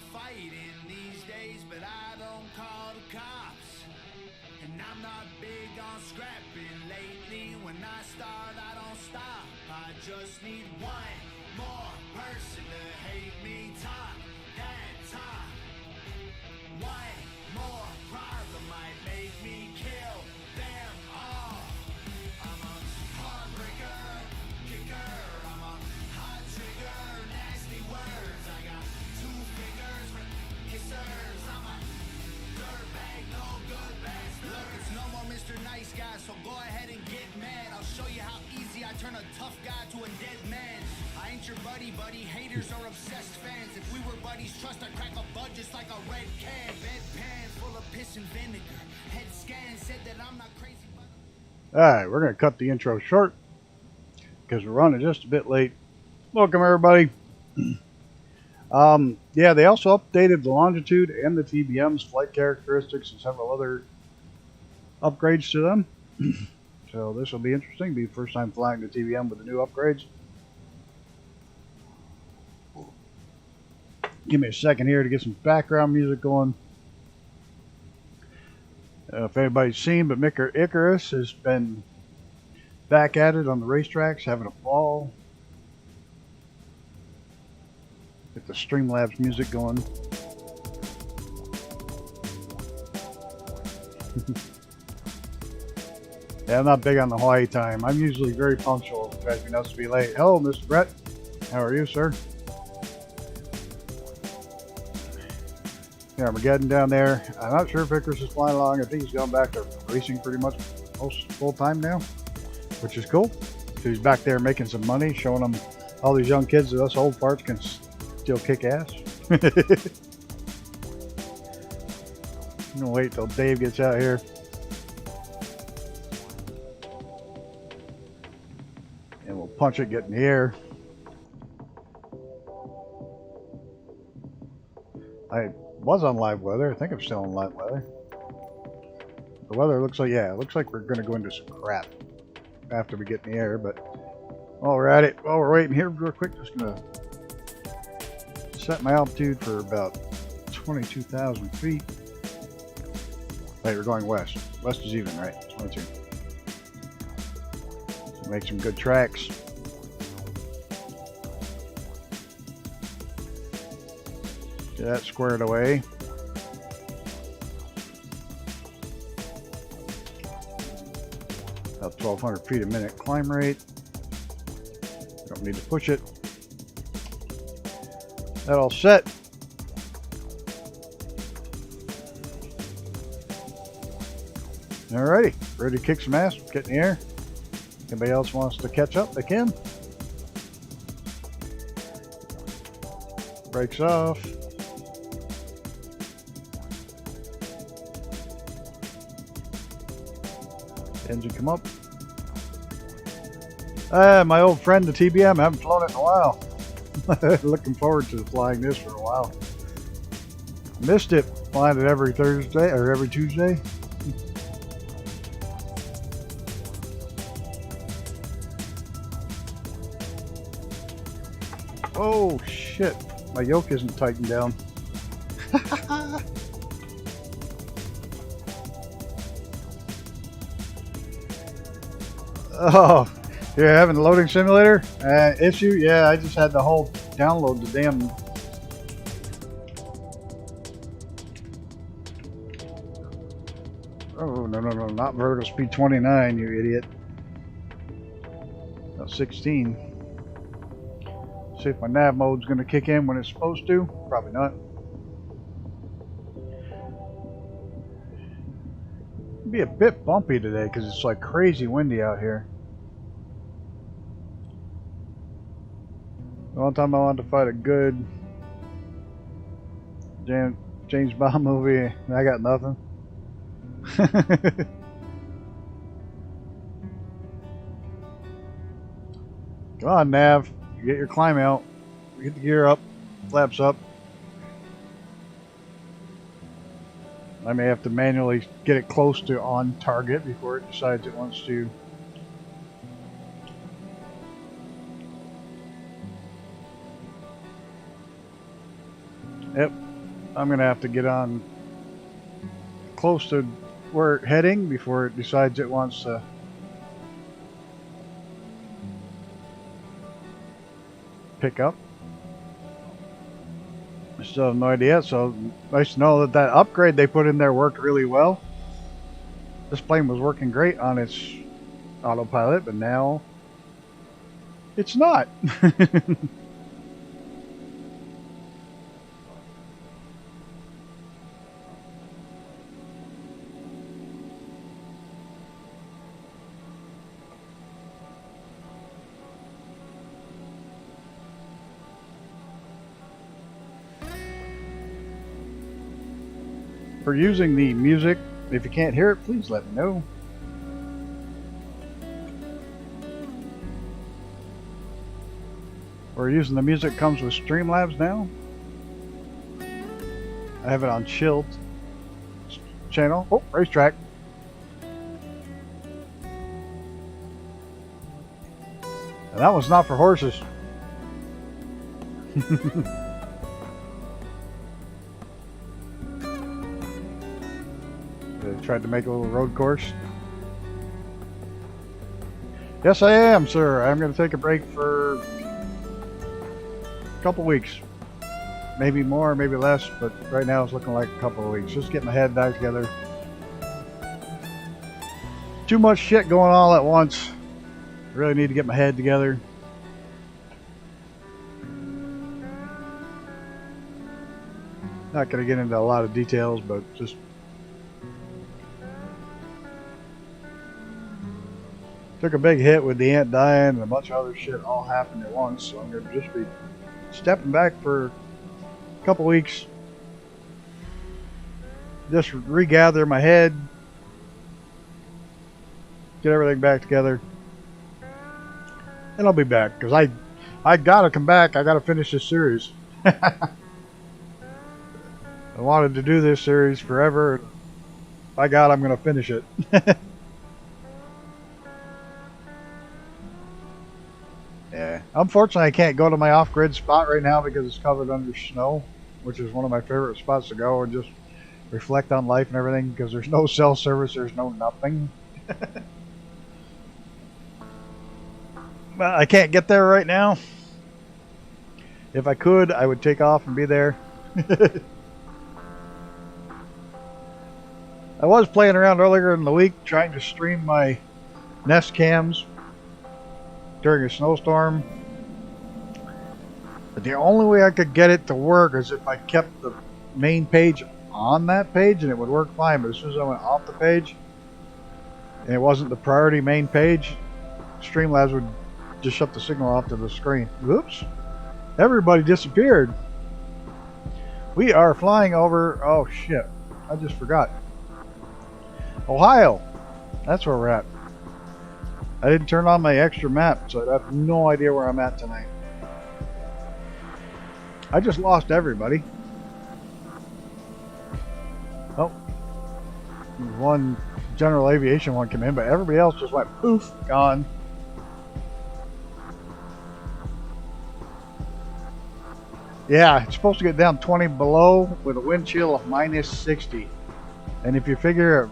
on fighting these days, but I don't call the cops. And I'm not big on scrapping lately. When I start, I don't stop. I just need one more person to hate me. Talk that talk. One more problem might make me kill them all. I'm a heartbreaker, kicker. I'm a hot trigger, nasty words. I got two fingers for kissers. I'm a dirtbag, no good bastard. Look, it's no more Mr. Nice Guy, so go ahead and get mad. I'll show you how easy I turn a tough guy to a dead man. I ain't your buddy, haters are obsessed fans. If we were buddies, trust I'd crack a bud just like a red can. Bedpan full of piss and vinegar. Head scan said that I'm not crazy. Alright, we're going to cut the intro short because we're running just a bit late. Welcome everybody. Yeah, they also updated the longitude and the TBM's flight characteristics and several other upgrades to them. So this will be interesting. Be the first time flying the TBM with the new upgrades. Give me a second here to get some background music going. If anybody's seen, but Mick Icarus has been back at it on the racetracks, having a ball. Get the Streamlabs music going. Yeah, I'm not big on the Hawaii time. I'm usually very punctual. It drives me nuts to be late. Hello, Mr. Brett. How are you, sir? Yeah, Armageddon down there. I'm not sure if Icarus is flying along. I think he's gone back to racing pretty much most full time now, which is cool. So he's back there making some money, showing them all these young kids that us old farts can still kick ass. I'm gonna wait till Dave gets out here. And we'll punch it, get in the air. I was on live weather. I think I'm still on live weather. The weather looks like, yeah, it looks like we're going to go into some crap after we get in the air, but while we're at it, while we're waiting here real quick, just going to set my altitude for about 22,000 feet. Wait, we're going west. West is even, right? 22. So make some good tracks. Get that squared away. About 1,200 feet a minute climb rate. Don't need to push it. That all set. Alrighty, ready to kick some ass, get in the air. Anybody else wants to catch up, they can. Brakes off. Engine come up. My old friend the TBM, I haven't flown it in a while. Looking forward to flying this for a while. Missed it flying it every Thursday or every Tuesday. Oh shit, my yoke isn't tightened down. Oh, you're having a loading simulator issue? Yeah, I just had to download the damn. Oh, no, not vertical speed 29, you idiot. No, 16. See if my nav mode's going to kick in when it's supposed to. Probably not. It'll be a bit bumpy today because it's like crazy windy out here. The one time I wanted to fight a good James Bond movie, I got nothing. Come on, nav. You get your climb out. Get the gear up. Flaps up. I may have to manually get it close to on target before it decides it wants to. Yep, I'm going to have to get on close to where it's heading before it decides it wants to pick up. I still have no idea, so nice to know that that upgrade they put in there worked really well. This plane was working great on its autopilot, but now it's not. For using the music, if you can't hear it, please let me know. We're using the music comes with Streamlabs now. I have it on chilled channel. Oh, racetrack. And that one's not for horses. Tried to make a little road course. Yes, I am, sir. I'm going to take a break for a couple weeks. Maybe more, maybe less, but right now it's looking like a couple of weeks. Just get my head back together. Too much shit going on all at once. Really need to get my head together. Not going to get into a lot of details, but just took a big hit with the aunt dying and a bunch of other shit all happened at once, so I'm going to just be stepping back for a couple weeks. Just regather my head. Get everything back together. And I'll be back, because I got to come back. I got to finish this series. I wanted to do this series forever. By God, I'm going to finish it. Yeah. Unfortunately, I can't go to my off-grid spot right now because it's covered under snow, which is one of my favorite spots to go and just reflect on life and everything, because there's no cell service, there's no nothing. Well, I can't get there right now. If I could, I would take off and be there. I was playing around earlier in the week trying to stream my Nest cams during a snowstorm, but the only way I could get it to work is if I kept the main page on that page, and it would work fine. But as soon as I went off the page and it wasn't the priority main page, Streamlabs would just shut the signal off to the screen. Whoops, everybody disappeared. We are flying over, oh shit, I just forgot, Ohio. That's where we're at. I didn't turn on my extra map, so I have no idea where I'm at tonight. I just lost everybody. Oh, one general aviation one came in, but everybody else just went poof, gone. Yeah, it's supposed to get down 20 below with a wind chill of -60. And if you figure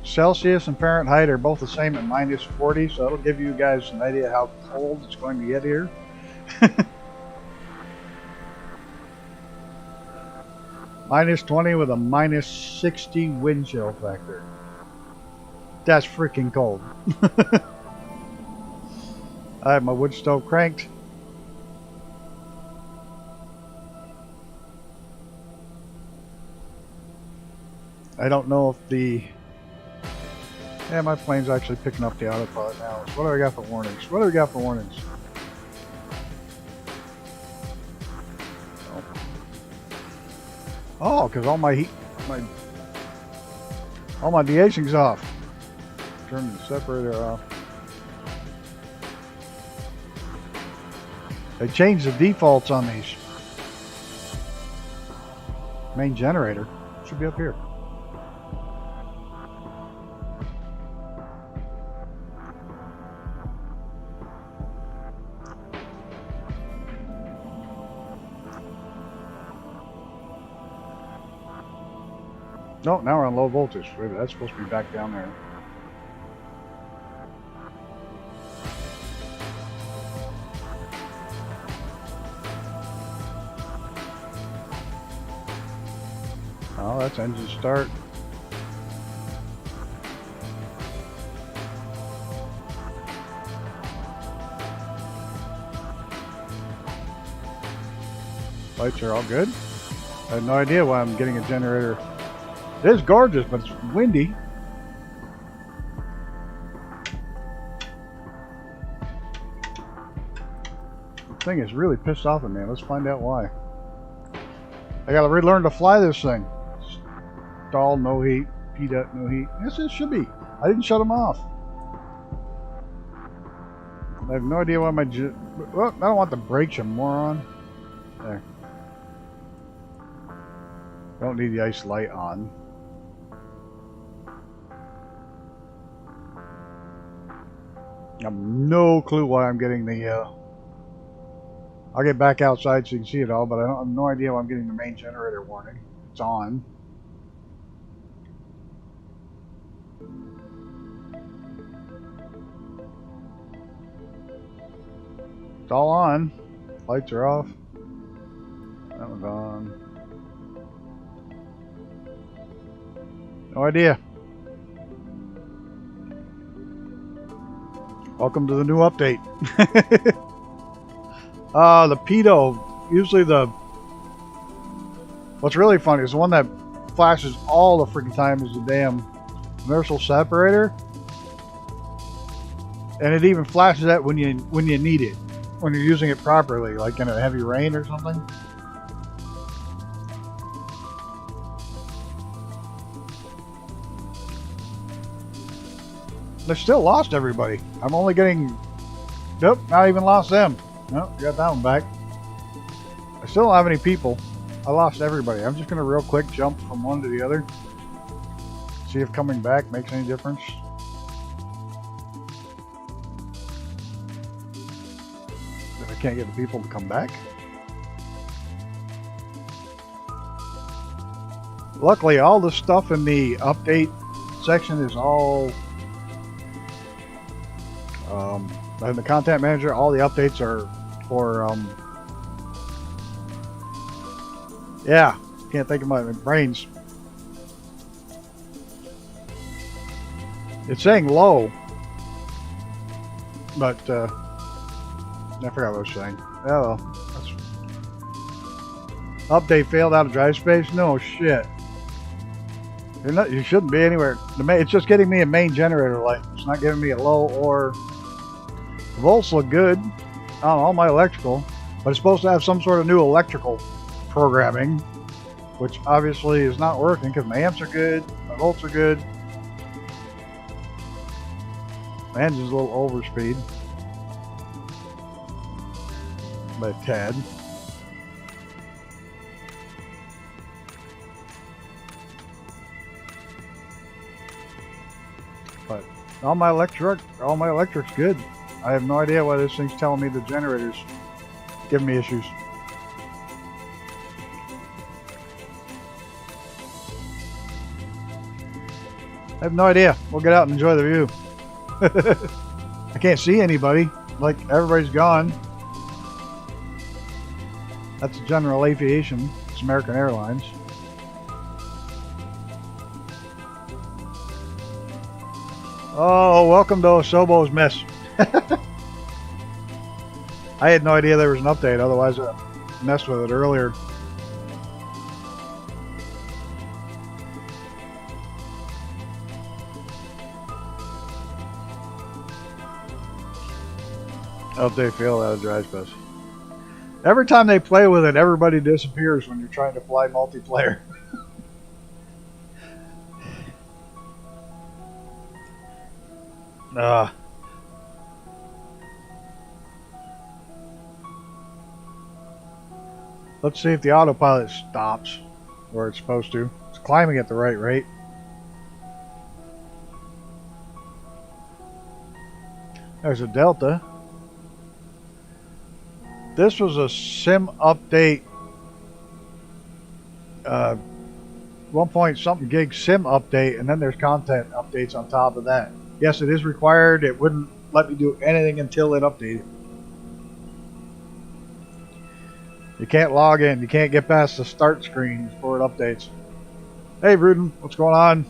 Celsius and Fahrenheit are both the same at -40, so it'll give you guys an idea how cold it's going to get here. -20 with a -60 wind chill factor. That's freaking cold. I have my wood stove cranked. I don't know if the... Yeah, my plane's actually picking up the autopilot now. So what do I got for warnings? What do we got for warnings? Oh, because all my heat, all my de-aging's off. Turn the separator off. They changed the defaults on these. Main generator should be up here. Oh, now we're on low voltage. Wait, that's supposed to be back down there. Oh, that's engine start. Lights are all good. I have no idea why I'm getting a generator. It is gorgeous, but it's windy. The thing is really pissed off at me. Let's find out why. I gotta relearn to fly this thing. Stall, no heat. PDUT, no heat. Yes, it should be. I didn't shut them off. I have no idea why my... Well, I don't want the brakes, you moron. There. Don't need the ice light on. I have no clue why I'm getting the... I'll get back outside so you can see it all, but I have no idea why I'm getting the main generator warning. It's on. It's all on. Lights are off. That one's on. No idea. Welcome to the new update. The pedo, usually what's really funny is the one that flashes all the freaking time is the damn inertial separator. And it even flashes that when you need it. When you're using it properly, like in a heavy rain or something. They still lost everybody. I'm only getting... Nope, not even lost them. Nope, got that one back. I still don't have any people. I lost everybody. I'm just going to real quick jump from one to the other. See if coming back makes any difference. If I can't get the people to come back. Luckily, all the stuff in the update section is all... in the content manager, all the updates are for, yeah, can't think of my brains. It's saying low, but, I forgot what I was saying. Oh, that's... Update failed out of drive space? No shit. You shouldn't be anywhere. It's just getting me a main generator light. It's not giving me a low or... The volts look good on all my electrical, but it's supposed to have some sort of new electrical programming, which obviously is not working because my amps are good, my volts are good. My engine's a little overspeed by a tad. But all my electric's good. I have no idea why this thing's telling me the generator's giving me issues. I have no idea. We'll get out and enjoy the view. I can't see anybody. Like, everybody's gone. That's General Aviation. It's American Airlines. Oh, welcome to Osobo's mess. I had no idea there was an update, otherwise I messed with it earlier. Update failed out of drive space. Every time they play with it, everybody disappears when you're trying to fly multiplayer. Let's see if the autopilot stops where it's supposed to. It's climbing at the right rate. There's a Delta. This was a sim update 1 something gig sim update, and then there's content updates on top of that. Yes, it is required. It wouldn't let me do anything until it updated. You can't log in. You can't get past the start screen before it updates. Hey, Rudin, what's going on?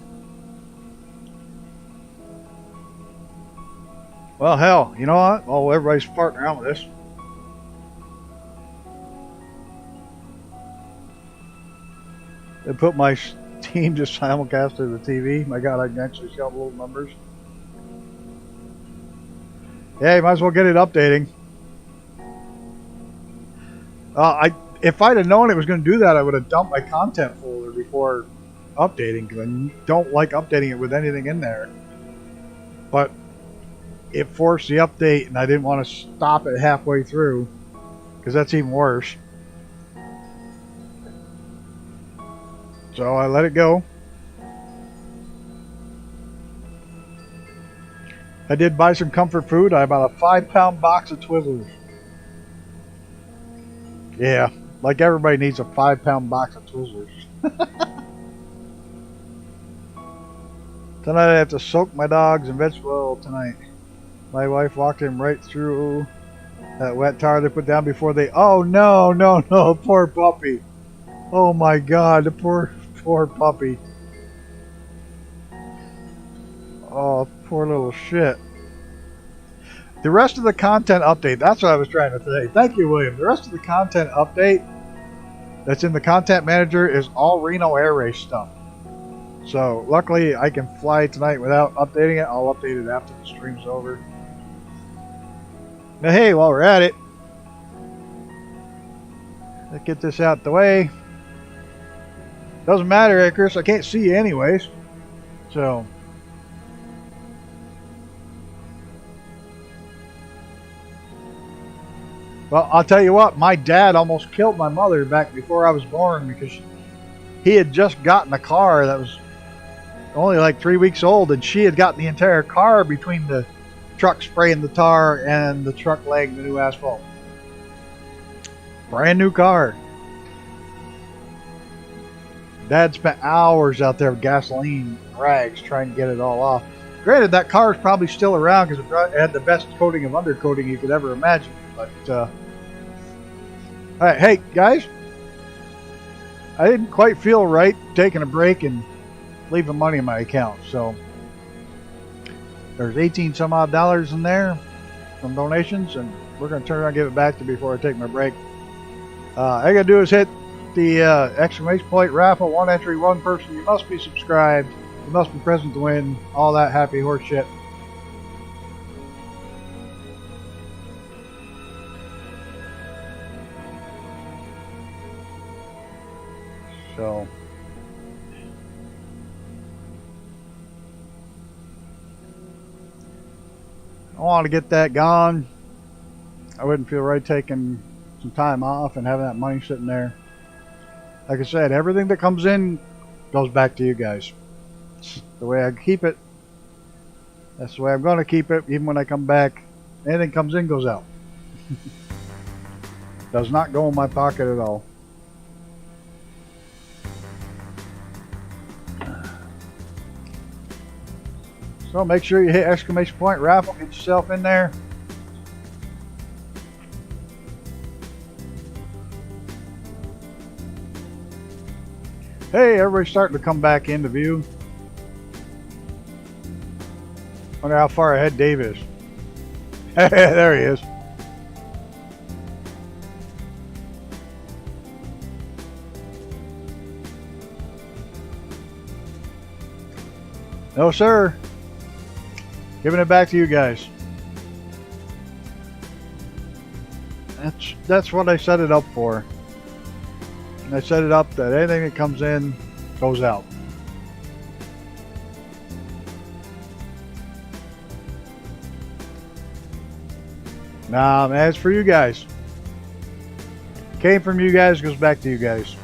Well, hell, you know what? Oh, everybody's farting around with this. They put my Steam to simulcast to the TV. My God, I can actually see all the little numbers. Yeah, you might as well get it updating. If I'd have known it was going to do that, I would have dumped my content folder before updating, because I don't like updating it with anything in there. But it forced the update, and I didn't want to stop it halfway through, because that's even worse. So I let it go. I did buy some comfort food. I bought a 5-pound box of Twizzlers. Yeah, like everybody needs a 5-pound box of Twizzlers. Tonight I have to soak my dogs in vegetable oil tonight. My wife walked him right through that wet tar they put down before they... Oh, no, no, no, poor puppy. Oh my God, the poor puppy. Oh, poor little shit. The rest of the content update, that's what I was trying to say. Thank you, William. The rest of the content update that's in the content manager is all Reno Air Race stuff. So, luckily, I can fly tonight without updating it. I'll update it after the stream's over. Now, hey, while we're at it, let's get this out the way. Doesn't matter, Chris. I can't see you anyways. So... Well, I'll tell you what, my dad almost killed my mother back before I was born because he had just gotten a car that was only like 3 weeks old, and she had gotten the entire car between the truck spraying the tar and the truck laying the new asphalt. Brand new car. Dad spent hours out there with gasoline rags trying to get it all off. Granted, that car is probably still around because it had the best coating of undercoating you could ever imagine. But, all right, hey, guys. I didn't quite feel right taking a break and leaving money in my account. So, there's 18 some odd dollars in there from donations, and we're going to turn around and give it back to you before I take my break. All I got to do is hit the exclamation point raffle, 1 entry, 1 person. You must be subscribed. You must be present to win. All that happy horse shit. So, I want to get that gone. I wouldn't feel right taking some time off and having that money sitting there. Like I said, everything that comes in goes back to you guys. It's the way I keep it. That's the way I'm going to keep it, even when I come back. Anything comes in goes out. Does not go in my pocket at all. So make sure you hit exclamation point raffle, get yourself in there. Hey, everybody's starting to come back into view. Wonder how far ahead Dave is. There he is. No, sir. Giving it back to you guys. That's what I set it up for. And I set it up that anything that comes in goes out. Nah, man, it's for you guys. Came from you guys, goes back to you guys.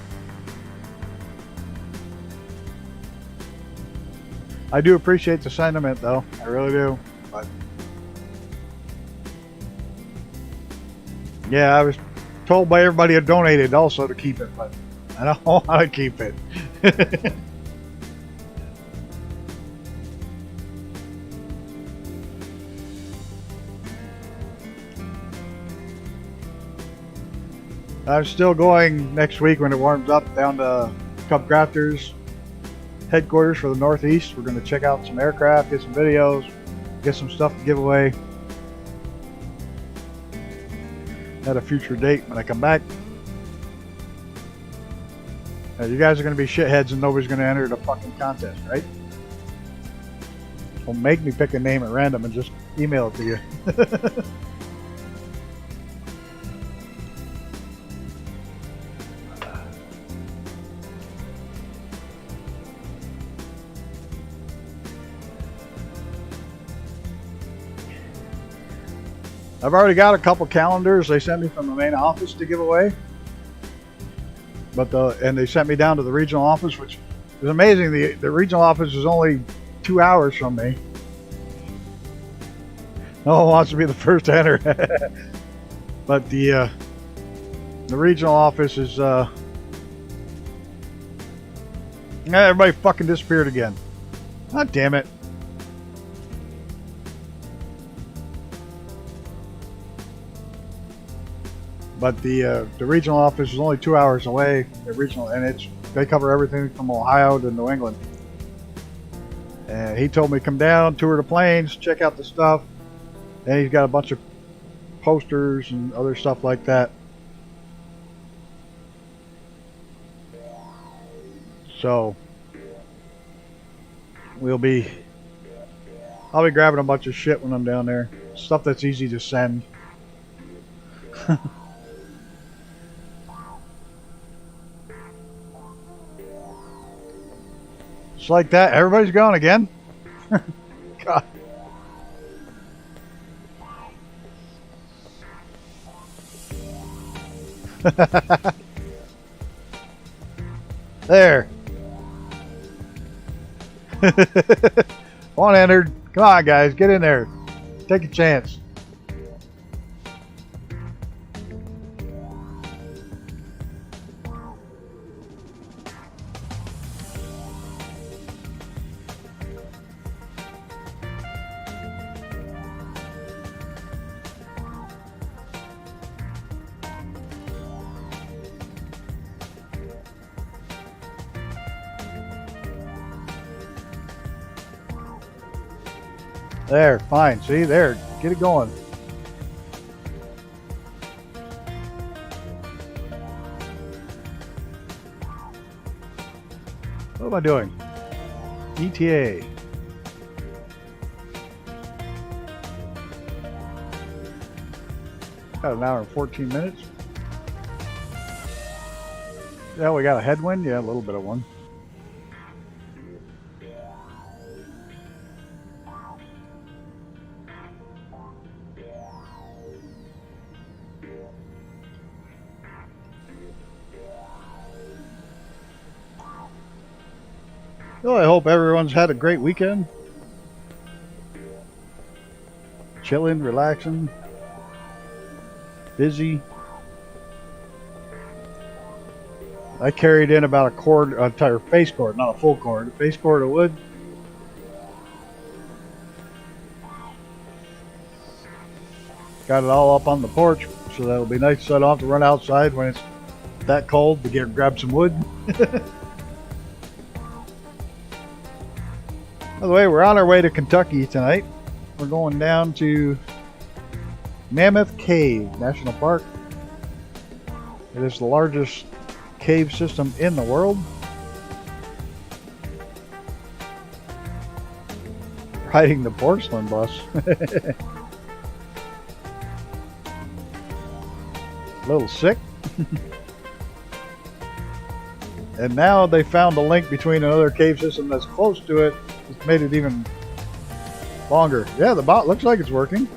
I do appreciate the sentiment, though. I really do. But yeah, I was told by everybody who donated also to keep it, but I don't want to keep it. I'm still going next week when it warms up down to Cub Crafters headquarters for the Northeast. We're going to check out some aircraft, get some videos, get some stuff to give away at a future date when I come back. Now, you guys are going to be shitheads and nobody's going to enter the fucking contest, right? Well, make me pick a name at random and just email it to you. I've already got a couple calendars they sent me from the main office to give away. And they sent me down to the regional office, which is amazing. The regional office is only 2 hours from me. No one wants to be the first to enter. But the regional office is everybody fucking disappeared again. God damn it. But the regional office is only 2 hours away. The regional, and they cover everything from Ohio to New England. And he told me come down, tour the planes, check out the stuff. And he's got a bunch of posters and other stuff like that. So I'll be grabbing a bunch of shit when I'm down there. Stuff that's easy to send. Just like that, everybody's gone again. God. There. One entered. Come on, guys, get in there. Take a chance. There, fine. See, there. Get it going. What am I doing? ETA. Got an hour and 14 minutes. Yeah, we got a headwind. Yeah, a little bit of one. Well, I hope everyone's had a great weekend. Chilling, relaxing, busy. I carried in about a cord, a entire face cord, not a full cord, a face cord of wood. Got it all up on the porch, so that'll be nice so I don't have to run outside when it's that cold to grab some wood. By the way, we're on our way to Kentucky tonight. We're going down to Mammoth Cave National Park. It is the largest cave system in the world. Riding the porcelain bus. A little sick. And now they found a link between another cave system that's close to it. It's made it even longer. Yeah, the bot looks like it's working.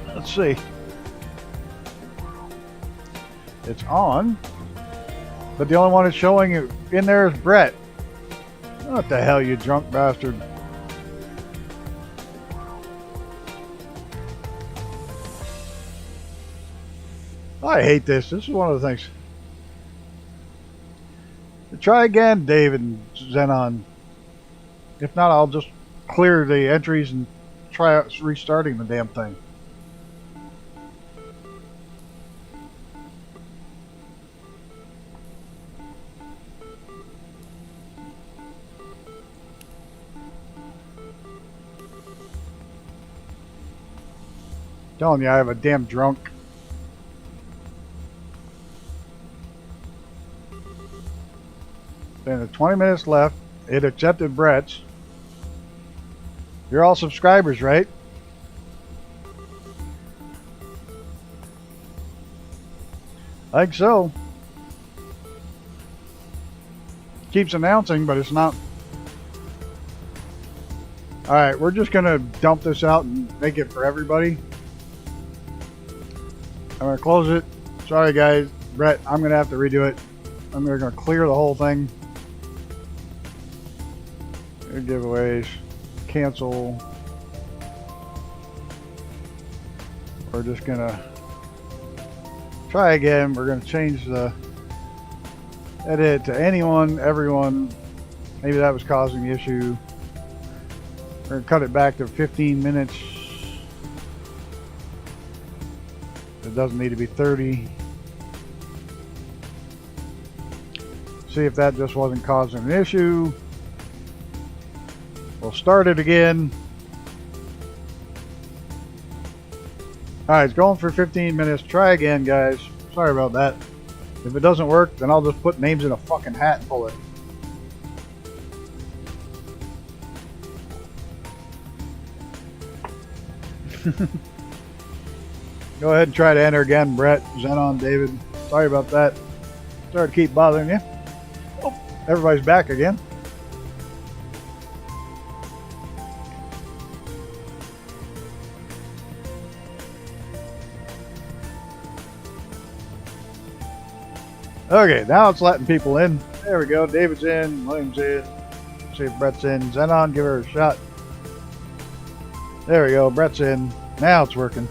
Let's see. It's on. But the only one that's showing in there is Brett. What the hell, you drunk bastard. I hate this. This is one of the things. Try again, Dave and Xenon. If not, I'll just clear the entries and try restarting the damn thing. Telling you, I have a damn drunk. Then 20 minutes left. It accepted Brett's. You're all subscribers, right? I think so. Keeps announcing, but it's not. Alright, we're just going to dump this out and make it for everybody. I'm going to close it. Sorry, guys. Brett, I'm going to have to redo it. I'm going to clear the whole thing. Giveaways. Cancel. We're just going to try again. We're going to change the edit to anyone, everyone. Maybe that was causing the issue. We're going to cut it back to 15 minutes. It doesn't need to be 30. See if that just wasn't causing an issue. We'll start it again. Alright, it's going for 15 minutes. Try again, guys. Sorry about that. If it doesn't work, then I'll just put names in a fucking hat and pull it. Go ahead and try to enter again, Brett, Xenon, David. Sorry about that. Sorry to keep bothering you. Oh, everybody's back again. Okay, now it's letting people in. There we go. David's in. William's in. See if Brett's in. Xenon, give her a shot. There we go. Brett's in. Now it's working.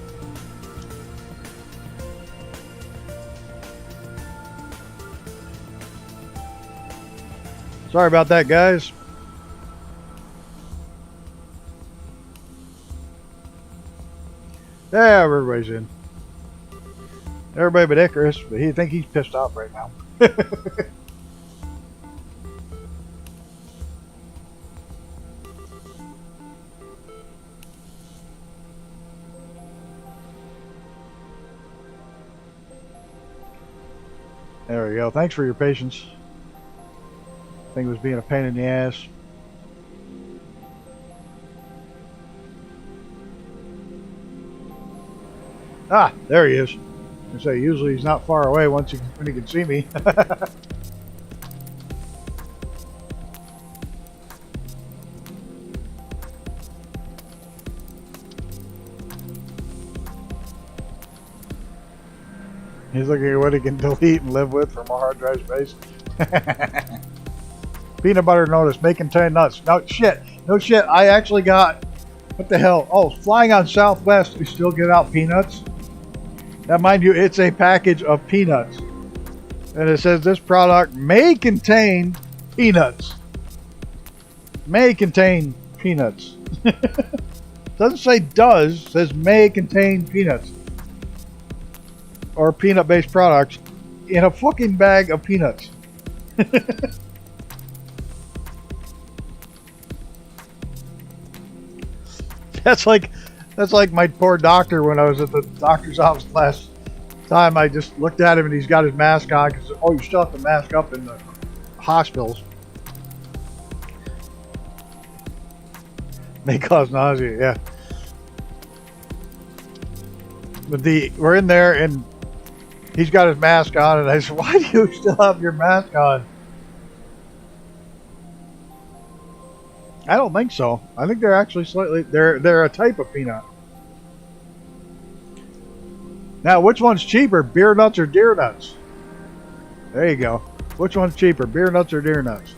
Sorry about that, guys. Yeah, everybody's in. Everybody but Icarus, but he think he's pissed off right now. There we go. Thanks for your patience. I think it was being a pain in the ass. Ah, there he is. I say usually he's not far away when he can see me. He's looking at what he can delete and live with for more hard drive space. Peanut butter notice may contain nuts. No shit. No shit. I actually got, what the hell? Oh, flying on Southwest, we still get out peanuts. Now, mind you, it's a package of peanuts. And it says this product may contain peanuts. May contain peanuts. Doesn't say does, it says may contain peanuts. Or peanut-based products in a fucking bag of peanuts. That's like my poor doctor when I was at the doctor's office last time. I just looked at him and he's got his mask on because, oh, you still have to mask up in the hospitals. May cause nausea, yeah. But we're in there and he's got his mask on and I said, why do you still have your mask on? I don't think so. I think they're actually slightly, they're a type of peanut. Now, which one's cheaper, beer nuts or deer nuts? There you go. Which one's cheaper, beer nuts or deer nuts?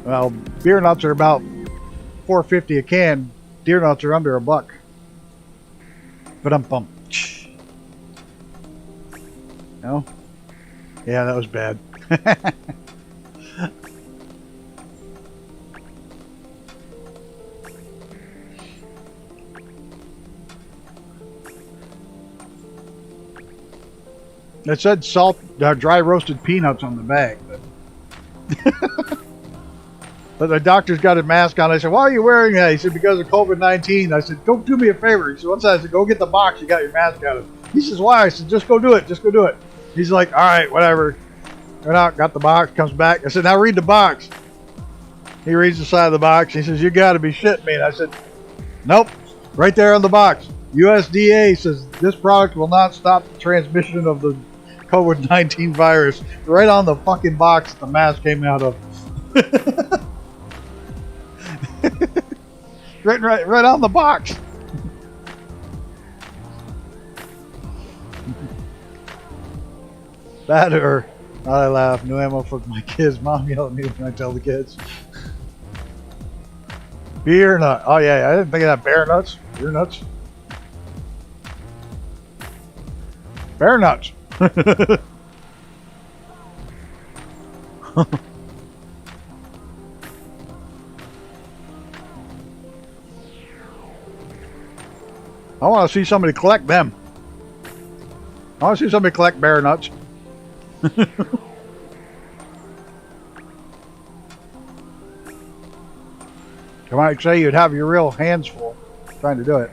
Well, beer nuts are about $4.50 a can. Deer nuts are under $1. Ba-dum-bum. No? Yeah, that was bad. It said salt, dry roasted peanuts on the bag. But the doctor's got his mask on. I said, why are you wearing that? He said, because of COVID-19. I said, go do me a favor. He said, what's that? I said, go get the box. You got your mask on. He says, why? I said, just go do it. Just go do it. He's like, all right, whatever. Went out, got the box, comes back. I said, now read the box. He reads the side of the box. He says, you got to be shitting me. And I said, nope. Right there on the box. USDA says this product will not stop the transmission of the COVID-19 virus. Right on the fucking box the mask came out of. right on the box. That or I laugh. New ammo for my kids. Mom yell at me when I tell the kids. Beer nut. Oh yeah, I didn't think of that. Bear nuts. Beer nuts. Bear nuts. I want to see somebody collect them. I want to see somebody collect bear nuts. I might say you'd have your real hands full trying to do it.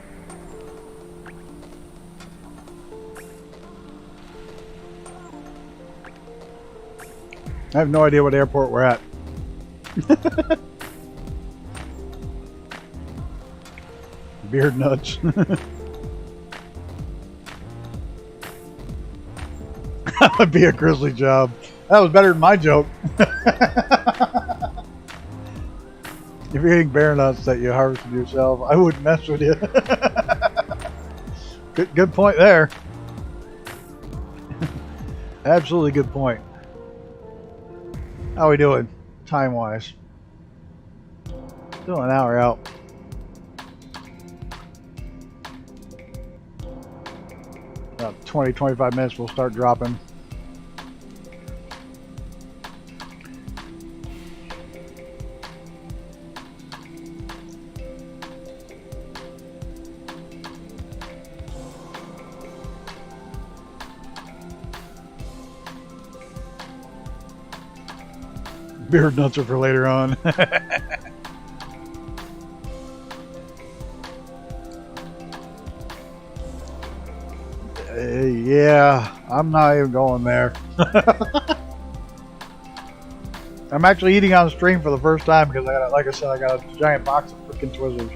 I have no idea what airport we're at. Beard nuts. That would be a grisly job. That was better than my joke. If you're eating bear nuts that you harvested yourself, I wouldn't mess with you. Good point there. Absolutely good point. How we doing, time-wise? Still an hour out. About 20-25 minutes we'll start dropping. Beard nuts are for later on. Yeah, I'm not even going there. I'm actually eating on stream for the first time because like I said, I got a giant box of freaking Twizzlers.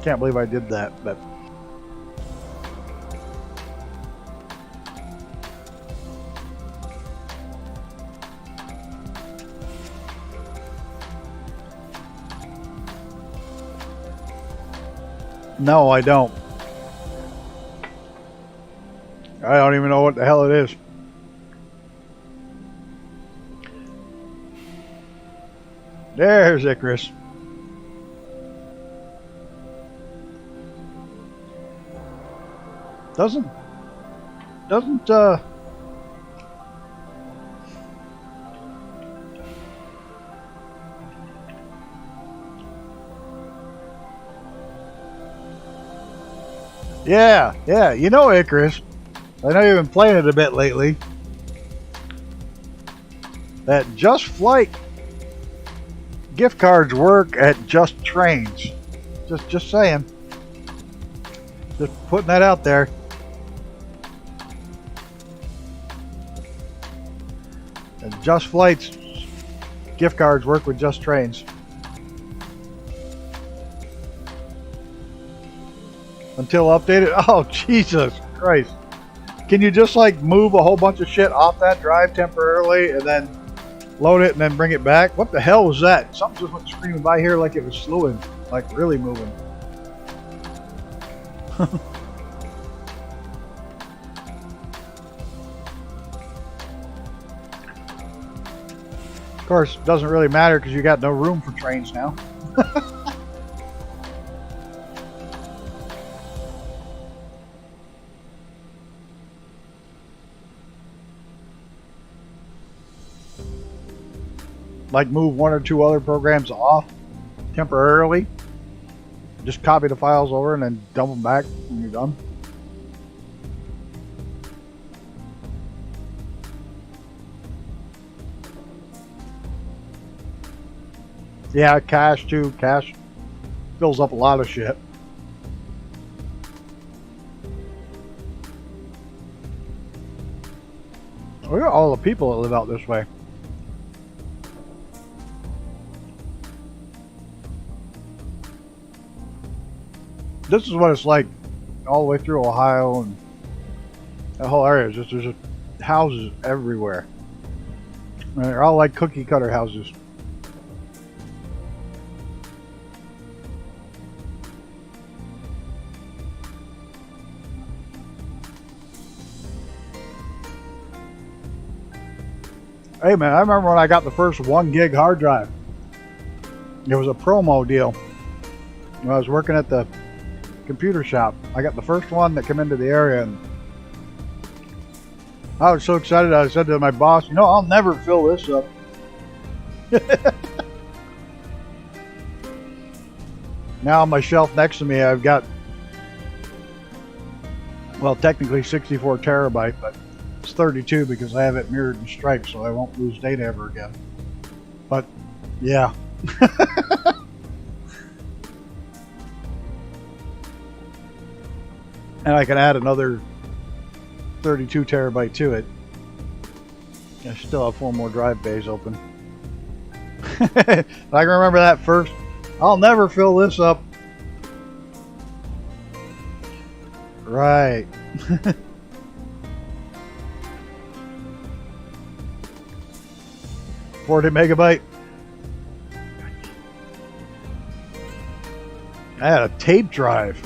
Can't believe I did that, but. No, I don't. I don't even know what the hell it is. There's Icarus. Doesn't Yeah, you know Icarus. I know you've been playing it a bit lately. That Just Flight gift cards work at Just Trains. Just saying. Just putting that out there. And Just Flight's gift cards work with Just Trains. Until updated? Oh, Jesus Christ. Can you just like move a whole bunch of shit off that drive temporarily and then load it and then bring it back? What the hell was that? Something just went screaming by here like it was slewing, like really moving. Of course, it doesn't really matter because you got no room for trains now. Like move one or two other programs off temporarily. Just copy the files over and then dump them back when you're done. Yeah, cache too. Cache fills up a lot of shit. Look at all the people that live out this way. This is what it's like all the way through Ohio, and that whole area is just, there's just houses everywhere. And they're all like cookie cutter houses. Hey man, I remember when I got the first 1 gig hard drive. It was a promo deal. When I was working at the computer shop, I got the first one that came into the area, and I was so excited. I said to my boss, "You know, I'll never fill this up." Now on my shelf next to me, I've got, well, technically 64 terabyte, but it's 32 because I have it mirrored and striped, so I won't lose data ever again. But yeah. And I can add another 32 terabyte to it. I still have 4 more drive bays open. I can remember that first. I'll never fill this up. Right. 40 megabyte. I had a tape drive,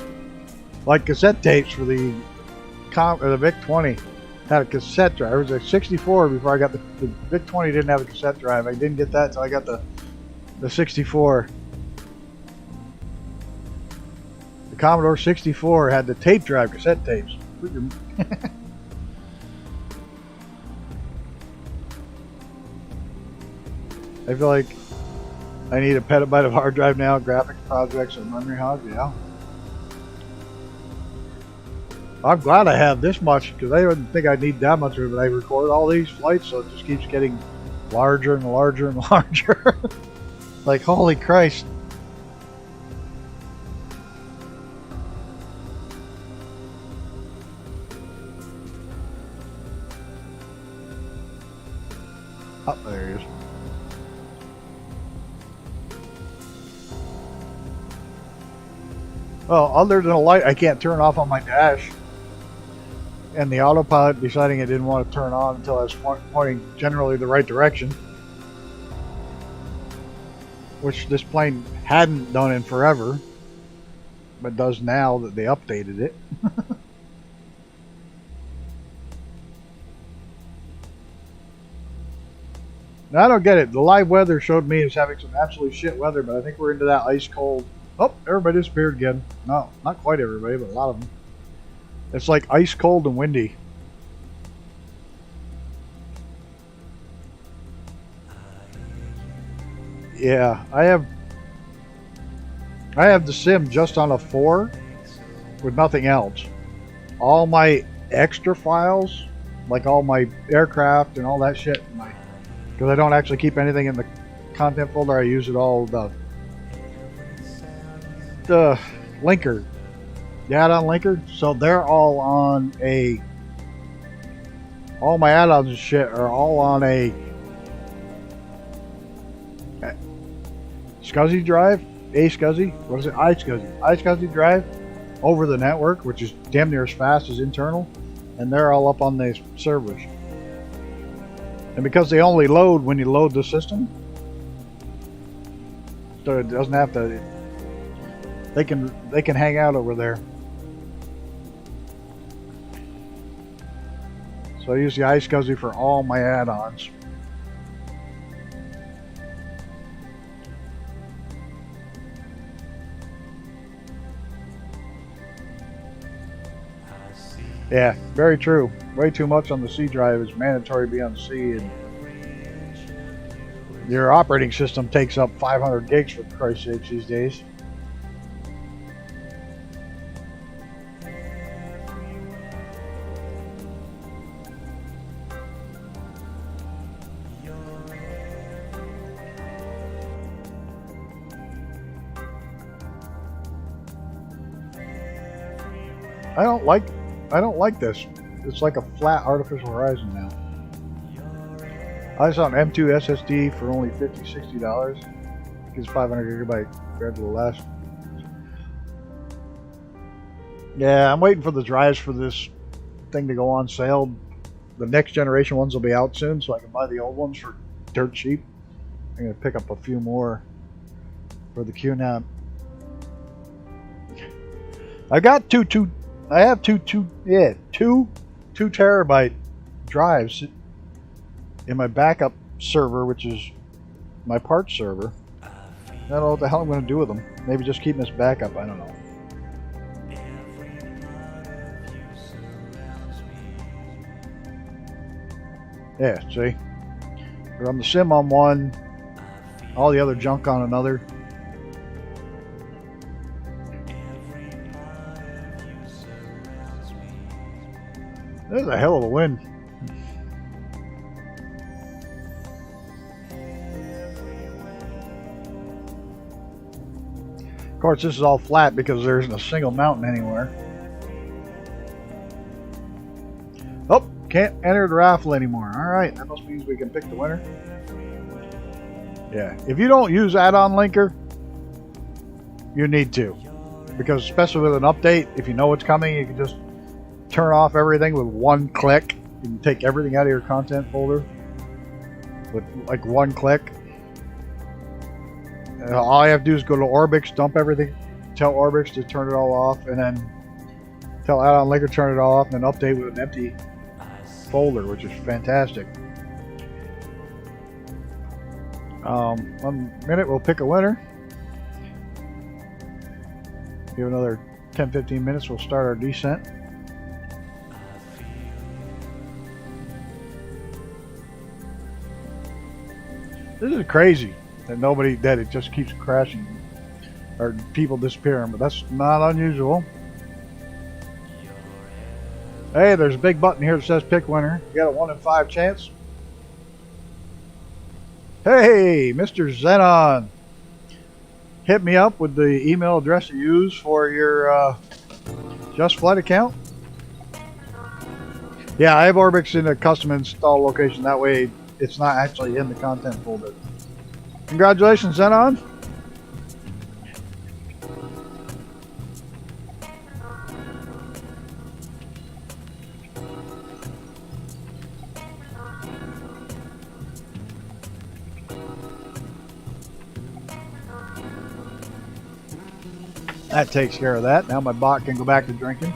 like cassette tapes for the VIC-20. Had a cassette drive. It was a 64 before I got the VIC-20. Didn't have a cassette drive. I didn't get that until I got the 64. The Commodore 64 had the tape drive, cassette tapes. I feel like I need a petabyte of hard drive now, graphics projects and memory hogs, yeah. I'm glad I have this much, because I didn't think I'd need that much of it, but I record all these flights, so it just keeps getting larger and larger and larger. Like, holy Christ. Oh, there he is. Well, other than a light I can't turn off on my dash, and the autopilot deciding it didn't want to turn on until I was pointing generally the right direction, which this plane hadn't done in forever, but does now that they updated it. Now, I don't get it. The live weather showed me as having some absolute shit weather, but I think we're into that ice cold. Oh, everybody disappeared again. No, not quite everybody, but a lot of them. It's like ice cold and windy. Yeah, I have the sim just on a 4 with nothing else. All my extra files, like all my aircraft and all that shit, because I don't actually keep anything in the content folder, I use it all the linker, the add-on linker, so they're all on all my add-ons and shit are all on a SCSI drive, what is it, iSCSI drive over the network, which is damn near as fast as internal, and they're all up on the servers. And because they only load when you load the system, so it doesn't have to, they can hang out over there. So I use the iSCSI for all my add-ons. Yeah, very true. Way too much on the C drive is mandatory to be on C, and your operating system takes up 500 gigs for Christ's sake these days. I don't like this. It's like a flat artificial horizon now. I saw an M2 SSD for only $50-$60. Gives 500 gigabyte compared to the last. Yeah, I'm waiting for the drives for this thing to go on sale. The next generation ones will be out soon, so I can buy the old ones for dirt cheap. I'm gonna pick up a few more for the queue now. I got two 2 terabyte drives in my backup server, which is my parts server. I don't know what the hell I'm going to do with them. Maybe just keep them as backup. I don't know. Yeah, see? Run the sim on one, all the other junk on another. This is a hell of a win. Of course, this is all flat because there isn't a single mountain anywhere. Oh, can't enter the raffle anymore. Alright, that must mean we can pick the winner. Yeah, if you don't use add-on linker, you need to. Because especially with an update, if you know what's coming, you can just turn off everything with one click. You can take everything out of your content folder with like one click. All you have to do is go to Orbix, dump everything, tell Orbix to turn it all off, and then tell add-on linker to turn it all off, and then update with an empty folder, which is fantastic. 1 minute, we'll pick a winner. Give another 10-15 minutes, we'll start our descent. This is crazy that it just keeps crashing or people disappearing, but that's not unusual. Hey, there's a big button here that says pick winner. You got a 1 in 5 chance. Hey, Mr. Xenon, hit me up with the email address you use for your Just Flight account. Yeah, I have Orbix in a custom install location. That way it's not actually in the content folder. Congratulations, Xenon. That takes care of that. Now my bot can go back to drinking.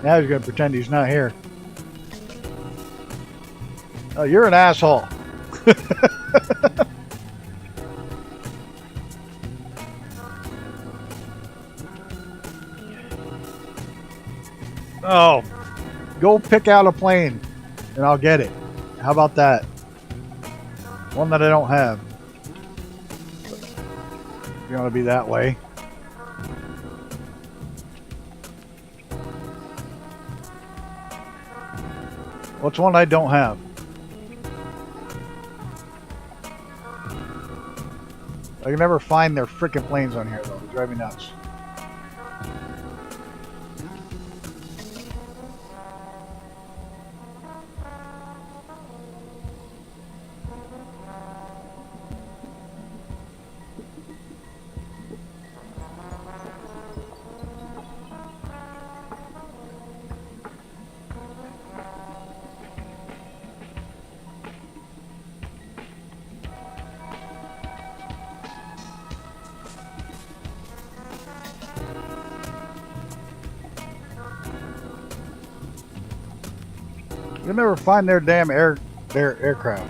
Now he's going to pretend he's not here. Oh, you're an asshole. Oh, go pick out a plane and I'll get it. How about that? One that I don't have. You're going to be that way. What's one I don't have? I can never find their frickin' planes on here though. They drive me nuts. They never find their damn aircraft.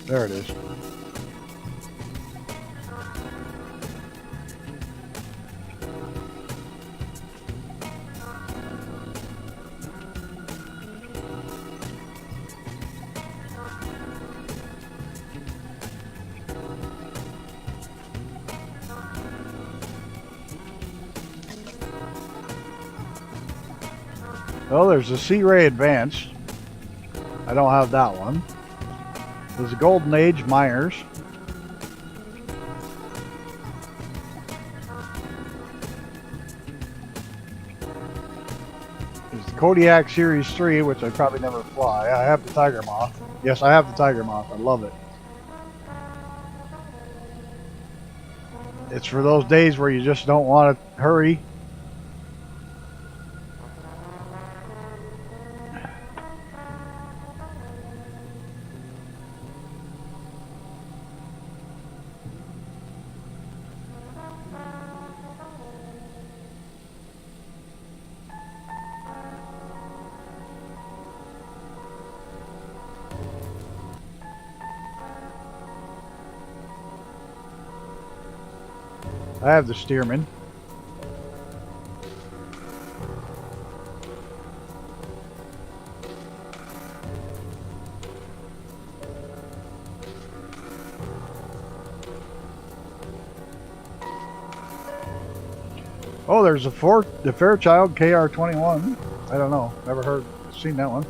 There it is. Well, there's a Sea Ray Advanced. I don't have that one. There's a Golden Age Miners. There's the Kodiak Series 3, which I probably never fly. I have the Tiger Moth. Yes, I have the Tiger Moth. I love it. It's for those days where you just don't want to hurry. I have the Stearman. Oh, there's the Fairchild KR-21. I don't know. Never seen that one.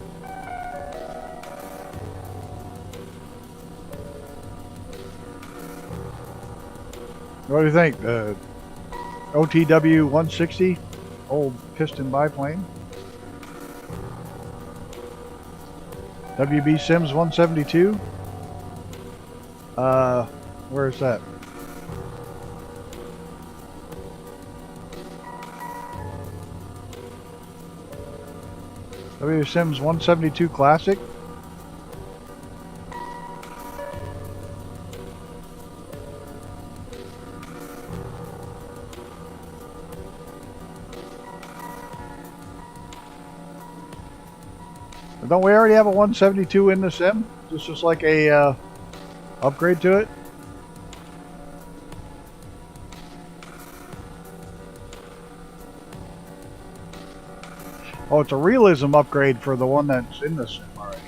What do you think? The OTW 160, old piston biplane. WB Sims 172. Where is that? WB Sims 172 Classic. Don't we already have a 172 in the sim? This is just like a upgrade to it. Oh, it's a realism upgrade for the one that's in the sim already.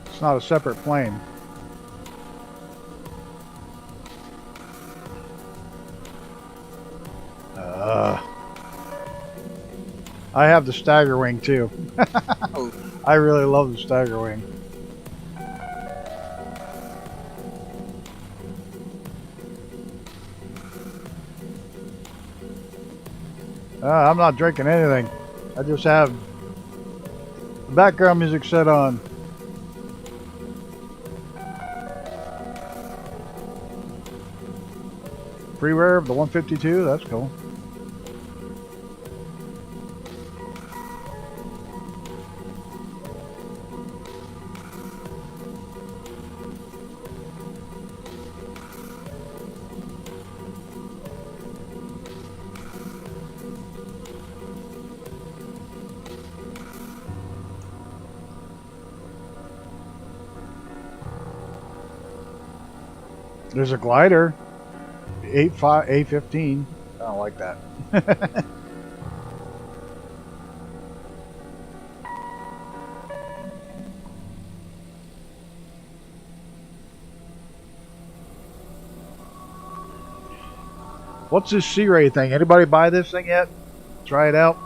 It's not a separate plane. I have the Stagger Wing too. I really love the Stagger Wing. I'm not drinking anything. I just have the background music set on. Free wear of the 152, that's cool. There's a glider, A15. I don't like that. What's this Sea Ray thing? Anybody buy this thing yet? Try it out.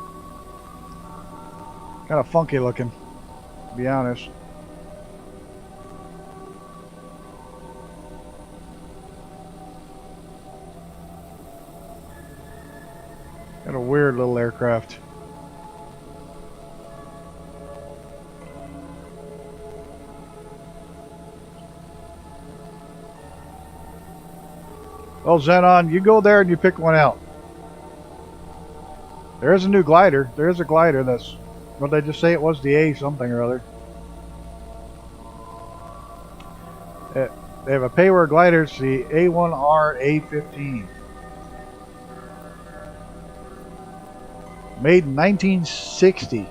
Kind of funky looking, to be honest. Got a weird little aircraft. Well, Xenon, you go there and you pick one out. There is a new glider. There is a glider that's, what did they just say it was? The A something or other. They have a payware glider. It's the A1R A15. Made in 1960.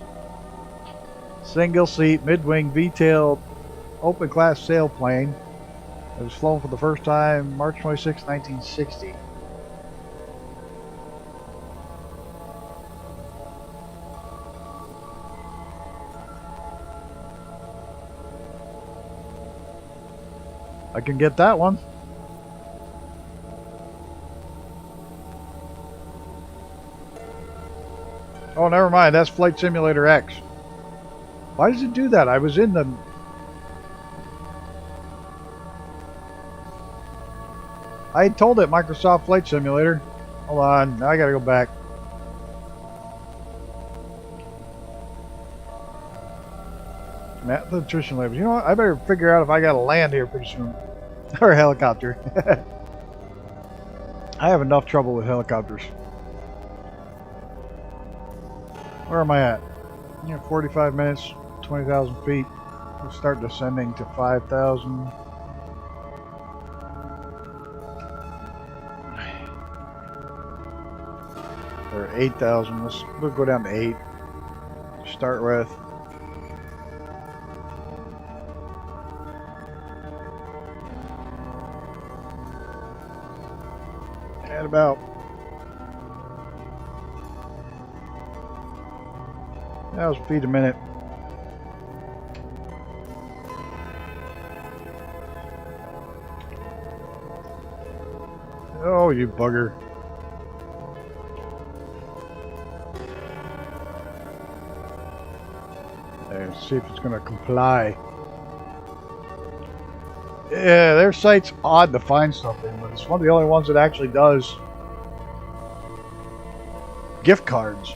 Single seat, mid-wing, V-tailed, open class sailplane. It was flown for the first time March 26, 1960. I can get that one. Oh, never mind. That's Flight Simulator X. Why does it do that? I was in the... I had told it Microsoft Flight Simulator. Hold on. Now I gotta go back. Matt, the nutrition labs. You know what? I better figure out if I gotta land here pretty soon. Or a helicopter. I have enough trouble with helicopters. Where am I at? Yeah, 45 minutes, 20,000 feet. We'll start descending to 5,000. Or 8,000. We'll go down to 8 to start with. At about 1,000 feet a minute. Oh, you bugger. Let's see if it's going to comply. Yeah, their site's odd to find stuff in, but it's one of the only ones that actually does gift cards.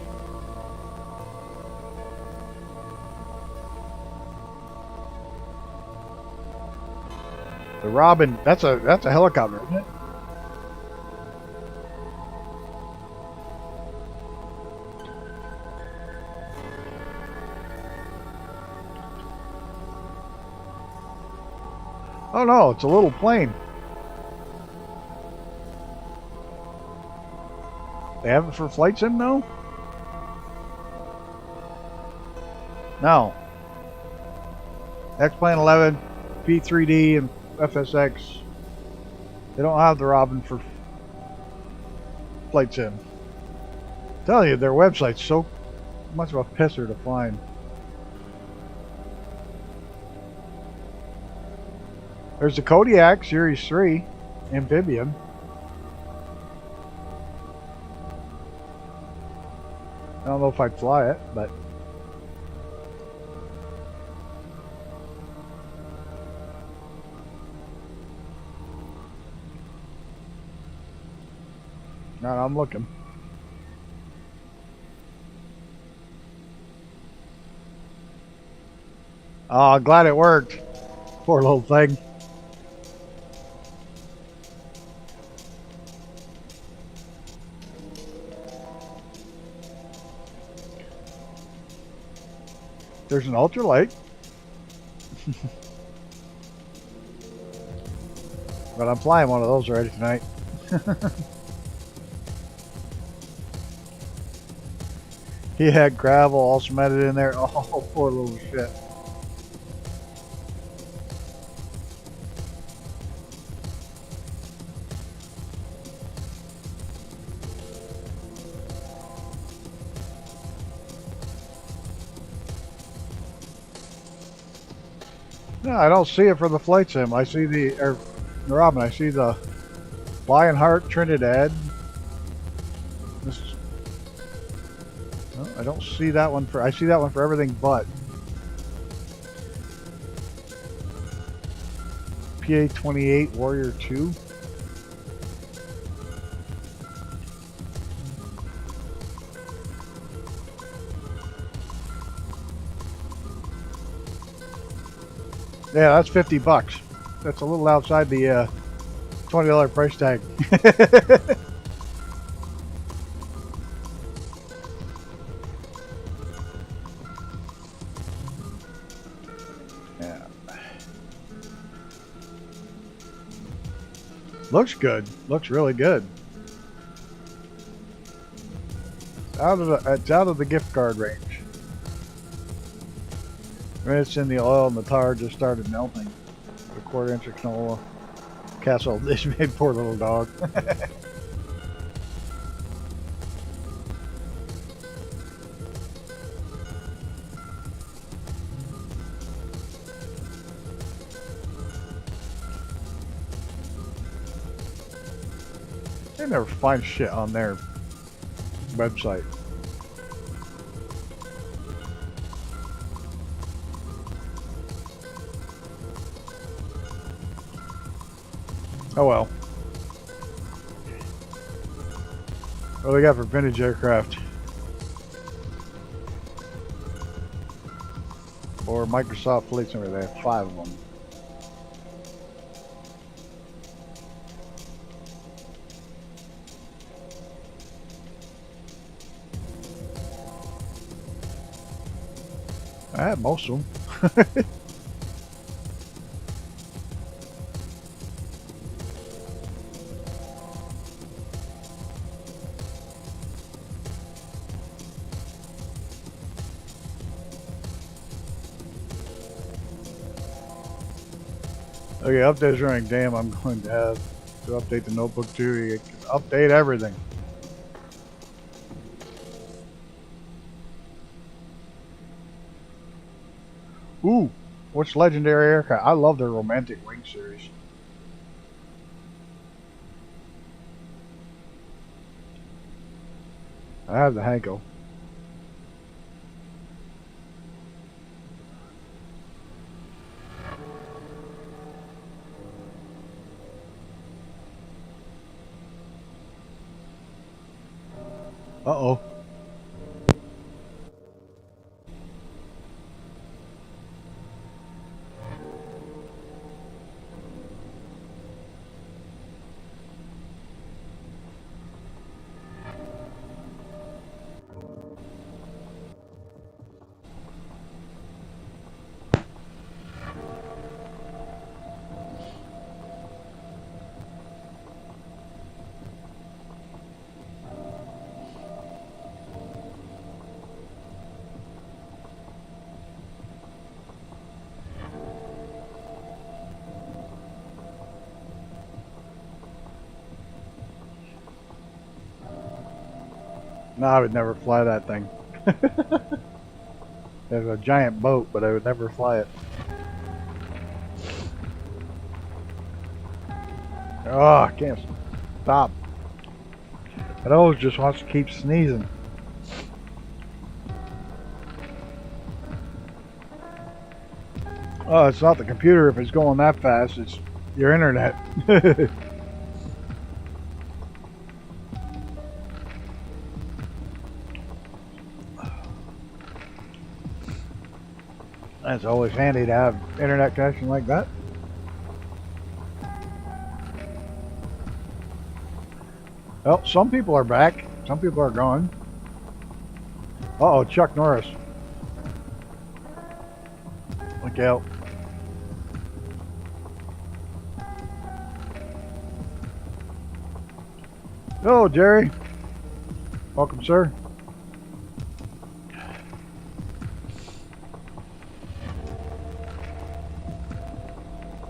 The Robin, that's a helicopter, isn't it? Oh no, it's a little plane. They have it for flight sim now? No. X-Plane 11, P3D, and FSX. They don't have the Robin for flight sim. I tell you, their website's so much of a pisser to find. There's the Kodiak Series 3 amphibian. I don't know if I'd fly it, but no, I'm looking. Oh, glad it worked. Poor little thing. There's an ultralight. But I'm flying one of those already tonight. He had gravel all cemented in there. Oh, poor little shit. No, I don't see it for the flight sim. I see the Robin. I see the Lionheart Trinidad. This, no, I don't see that one for. I see that one for everything but PA-28 Warrior 2. Yeah, that's $50. That's a little outside the $20 price tag. Yeah. Looks good. Looks really good. It's out of the gift card range. It's in the oil and the tar just started melting. The 1/4 inch of canola. Castle dish made poor little dog. They never find shit on their website. Oh well. What do we got for vintage aircraft? Or Microsoft Fleet Simulator. They have 5 of them. I have most of them. Okay, update's running. Damn, I'm going to have to update the notebook too. You can update everything. Ooh, what's legendary aircraft? I love their romantic wing series. I have the Hanko. Uh-oh. No, I would never fly that thing. There's a giant boat, but I would never fly it. Oh, I can't stop. It always just wants to keep sneezing. Oh, it's not the computer if it's going that fast, it's your internet. It's always handy to have internet connection like that. Well, some people are back. Some people are gone. Uh-oh, Chuck Norris. Look out. Hello, Jerry. Welcome, sir.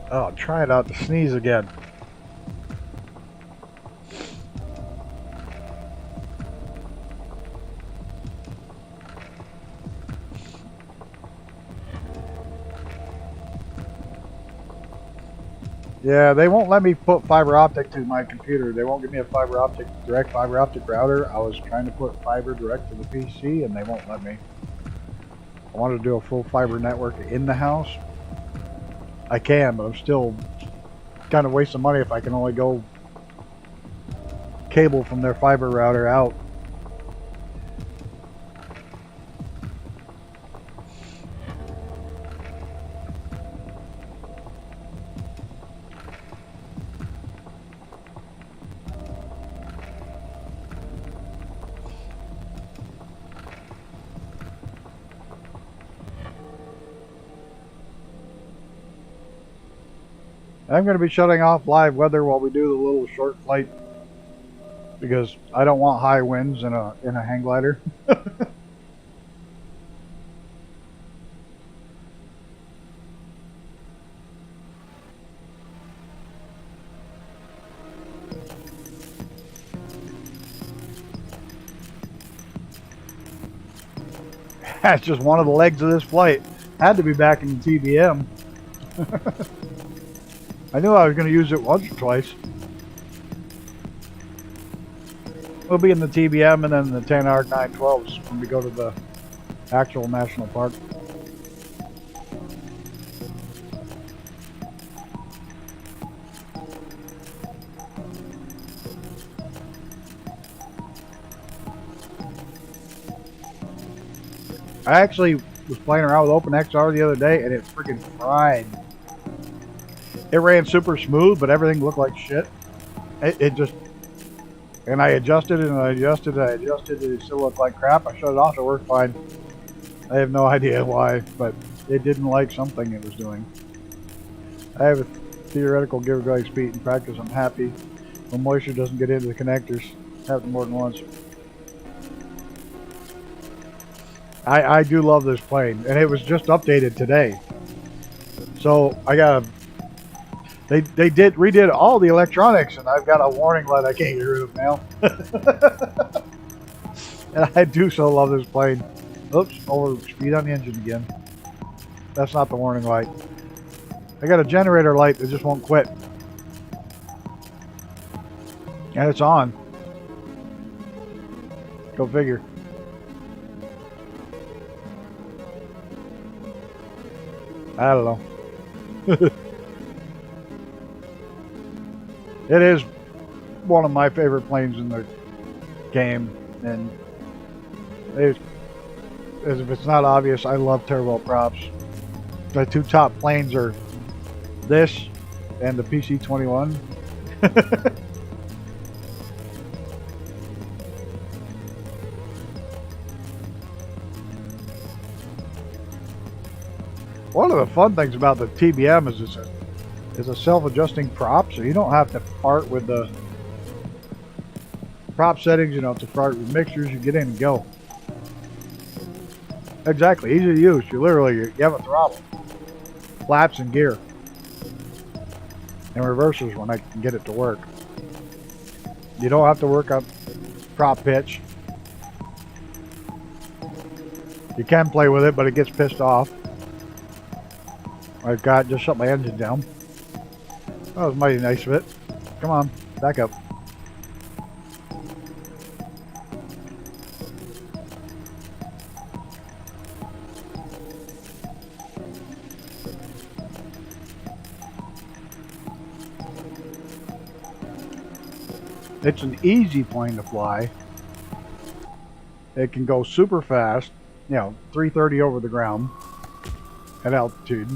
Oh, try it out to sneeze again. Yeah, they won't let me put fiber optic to my computer. They won't give me a direct fiber optic router. I was trying to put fiber direct to the PC and they won't let me. I wanted to do a full fiber network in the house. I can, but I'm still kind of wasting money if I can only go cable from their fiber router out. I'm going to be shutting off live weather while we do the little short flight because I don't want high winds in a hang glider. That's just one of the legs of this flight. Had to be back in the TBM. I knew I was going to use it once or twice. We'll be in the TBM and then the 10-hour 912s when we go to the actual national park. I actually was playing around with OpenXR the other day, and it freaking fried. It ran super smooth, but everything looked like shit. It just... And I adjusted it, and I adjusted it, and I adjusted it. It still looked like crap. I shut it off. It worked fine. I have no idea why, but it didn't like something it was doing. I have a theoretical giveaway speed in practice. I'm happy when moisture doesn't get into the connectors. Happened more than once. I do love this plane, and it was just updated today. So I got a... They redid all the electronics, and I've got a warning light I can't get rid of now. And I do so love this plane. Oops, over speed on the engine again. That's not the warning light. I got a generator light that just won't quit. And it's on. Go figure. I don't know. It is one of my favorite planes in the game, and as if it's not obvious, I love turboprops. The two top planes are this and the PC-21. One of the fun things about the TBM is it's a self-adjusting prop, so you don't have to part with the prop settings, you know, to part with mixtures. You get in and go. Exactly, easy to use. You have a throttle, flaps, and gear, and reversers when I can get it to work. You don't have to work up prop pitch. You can play with it, but it gets pissed off. I've got just shut my engine down. That was mighty nice of it. Come on, back up. It's an easy plane to fly. It can go super fast, you know, 330 over the ground at altitude.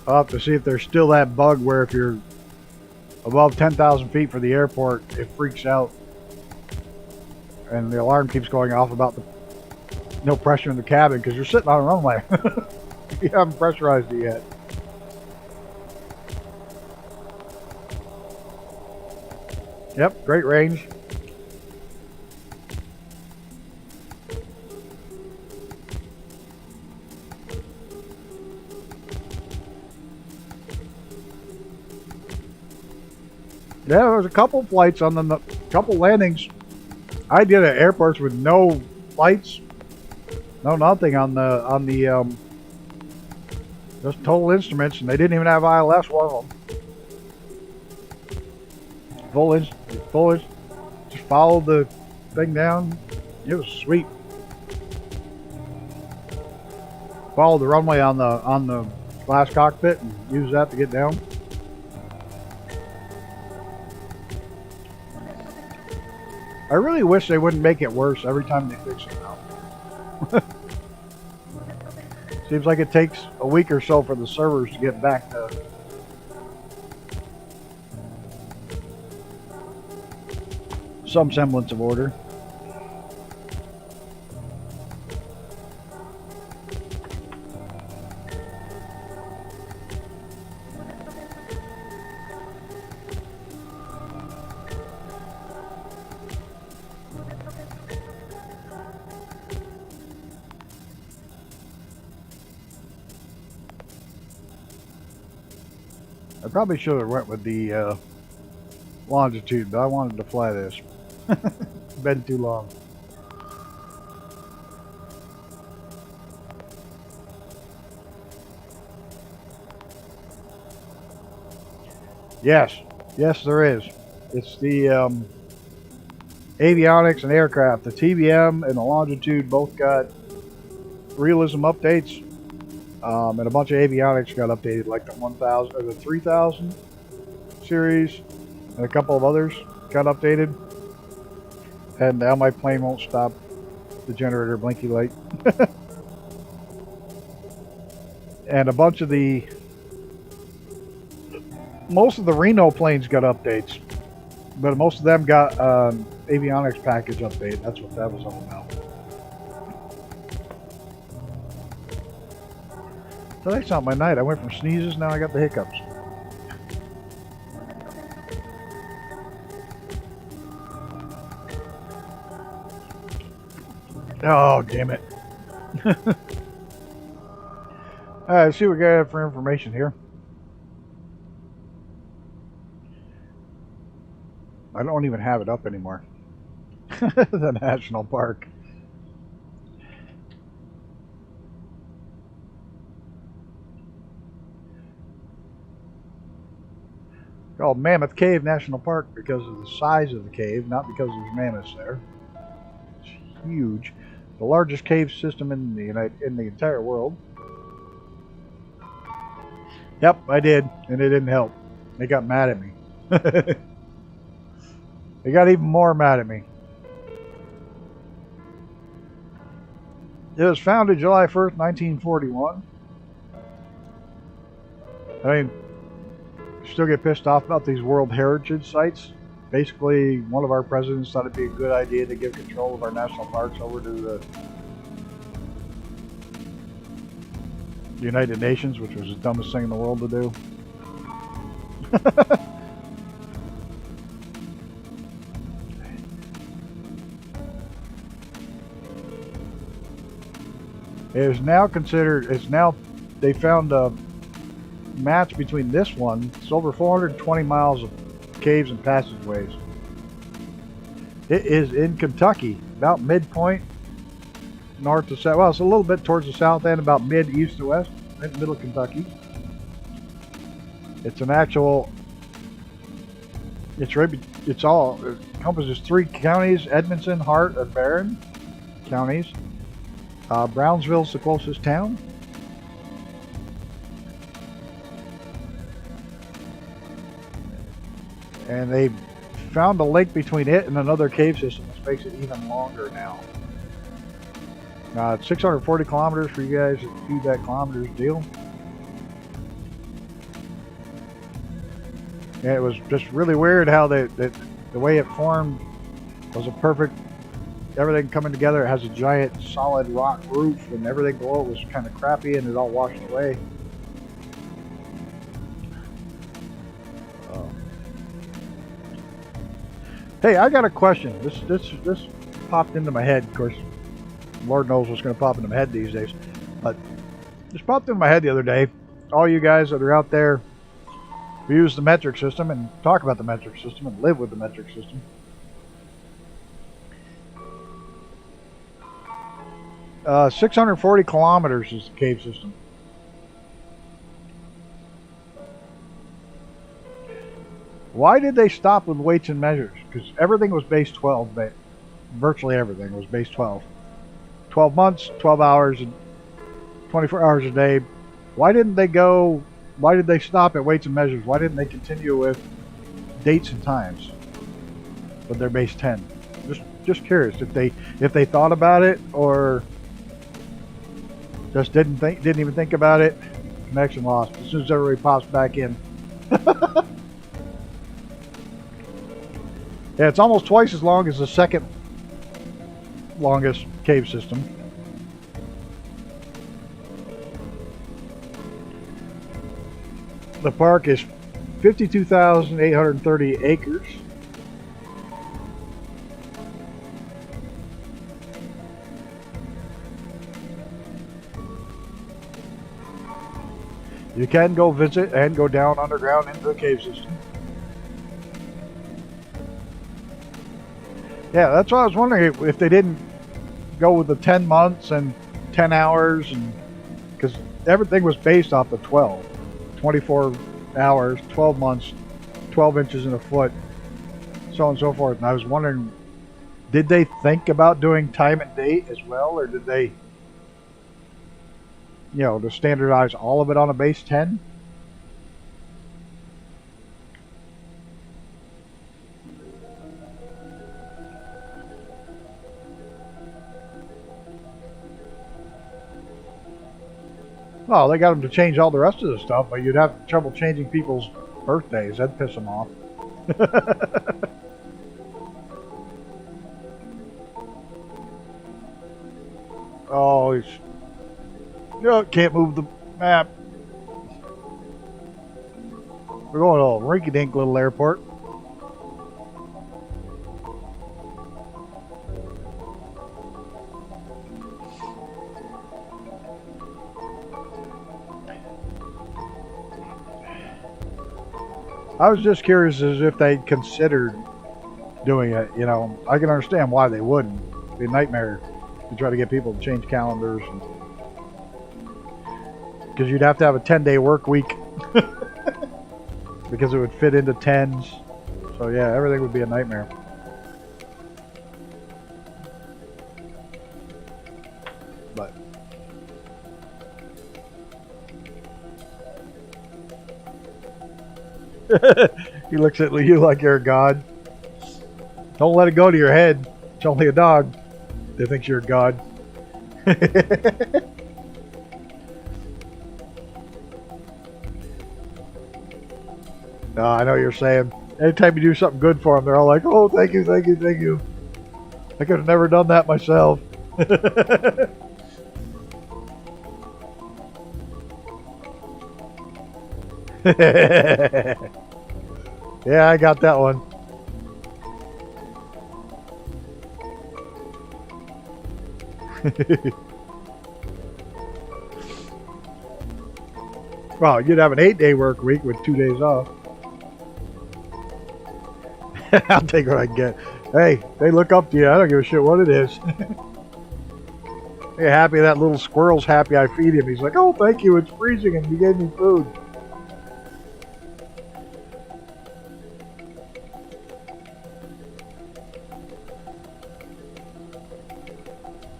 I'll have to see if there's still that bug where if you're above 10,000 feet for the airport, it freaks out. And the alarm keeps going off about the no pressure in the cabin because you're sitting on a runway. You haven't pressurized it yet. Yep, great range. Yeah, there was a couple flights on them, a couple landings. I did at airports with no flights, no nothing on the just total instruments, and they didn't even have ILS, one of them. Just followed the thing down. It was sweet. Followed the runway on the glass cockpit and used that to get down. I really wish they wouldn't make it worse every time they fix it now. Seems like it takes a week or so for the servers to get back to some semblance of order. I probably should have went with the longitude, but I wanted to fly this. It's been too long. Yes, there is. It's the avionics and aircraft. The TBM and the longitude both got realism updates. And a bunch of avionics got updated, like the 1000 or the 3000 series. and a couple of others got updated. And now my plane won't stop the generator blinky light. And a bunch of most of the Reno planes got updates, but most of them got avionics package update. That's what that was all about. So that's not my night. I went from sneezes, now I got the hiccups. Oh, damn it. Alright, let's see what we got for information here. I don't even have it up anymore. The national park. Called Mammoth Cave National Park because of the size of the cave, not because there's mammoths there. It's huge. The largest cave system in the entire world. Yep, I did, and it didn't help. They got mad at me. They got even more mad at me. It was founded July 1st, 1941. I mean, still get pissed off about these World Heritage sites. Basically, one of our presidents thought it'd be a good idea to give control of our national parks over to the United Nations, which was the dumbest thing in the world to do. It is now considered, they found a match between this one. It's over 420 miles of caves and passageways. It is in Kentucky, about midpoint, north to south. Well, it's a little bit towards the south end, about mid-east to west, in middle Kentucky. It's an actual, it encompasses 3 counties, Edmonson, Hart, and Barron counties. Brownsville's the closest town. And they found a link between it and another cave system, which makes it even longer now. It's 640 kilometers for you guys that do that kilometers deal. And it was just really weird how the way it formed was a perfect, everything coming together. It has a giant solid rock roof, and everything below it was kind of crappy, and it all washed away. Hey, I got a question. This popped into my head. Of course, Lord knows what's going to pop into my head these days. But this popped into my head the other day. All you guys that are out there who use the metric system and talk about the metric system and live with the metric system. 640 kilometers is the cave system. Why did they stop with weights and measures? Because everything was base 12. Virtually everything was base 12. 12 months, 12 hours, and 24 hours a day. Why did they stop at weights and measures? Why didn't they continue with dates and times with their base 10? Just curious if they thought about it or just didn't even think about it. Connection lost as soon as everybody pops back in. Yeah, it's almost twice as long as the second longest cave system. The park is 52,830 acres. You can go visit and go down underground into the cave system. Yeah, that's why I was wondering if they didn't go with the 10 months and 10 hours, and because everything was based off of 24 hours, 12 months, 12 inches in a foot, so on and so forth. And I was wondering, did they think about doing time and date as well, or did they, to standardize all of it on a base 10? Well, they got them to change all the rest of the stuff, but you'd have trouble changing people's birthdays. That'd piss them off. Oh, he's... No, can't move the map. We're going to a rinky-dink little airport. I was just curious as if they considered doing it. You know, I can understand why they wouldn't. It'd be a nightmare to try to get people to change calendars. Because you'd have to have a 10-day work week. Because it would fit into 10s. So yeah, everything would be a nightmare. But he looks at you like you're a god. Don't let it go to your head. It's only a dog that thinks you're a god. No, I know what you're saying. Anytime you do something good for them, they're all like, oh, thank you, thank you, thank you. I could have never done that myself. Yeah, I got that one. Well, you'd have an 8-day work week with 2 days off. I'll take what I can get. Hey, they look up to you. I don't give a shit what it is. They're happy that little squirrel's happy I feed him. He's like, oh, thank you. It's freezing and you gave me food.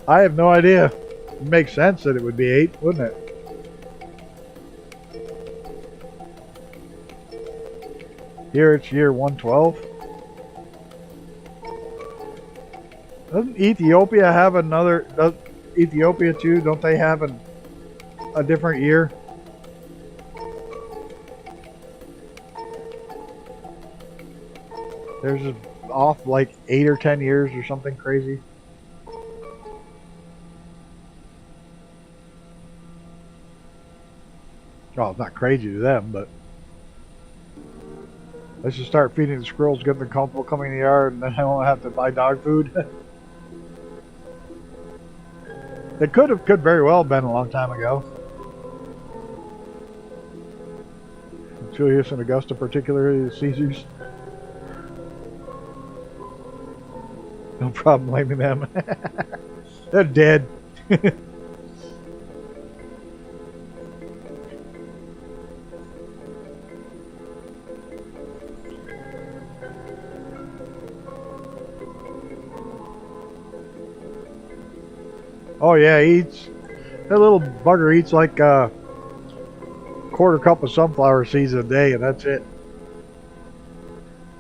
I have no idea. It makes sense that it would be 8, wouldn't it? Here it's year 112. Doesn't Ethiopia have another... Ethiopia too, don't they have a different year? There's just off like 8 or 10 years or something crazy. Oh, it's not crazy to them, but let's just start feeding the squirrels, get them comfortable coming in the yard, and then I won't have to buy dog food. It could very well have been a long time ago. Julius and Augusta, particularly the Caesars. No problem blaming them. They're dead. Oh yeah, he eats. That little bugger eats like a quarter cup of sunflower seeds a day, and that's it.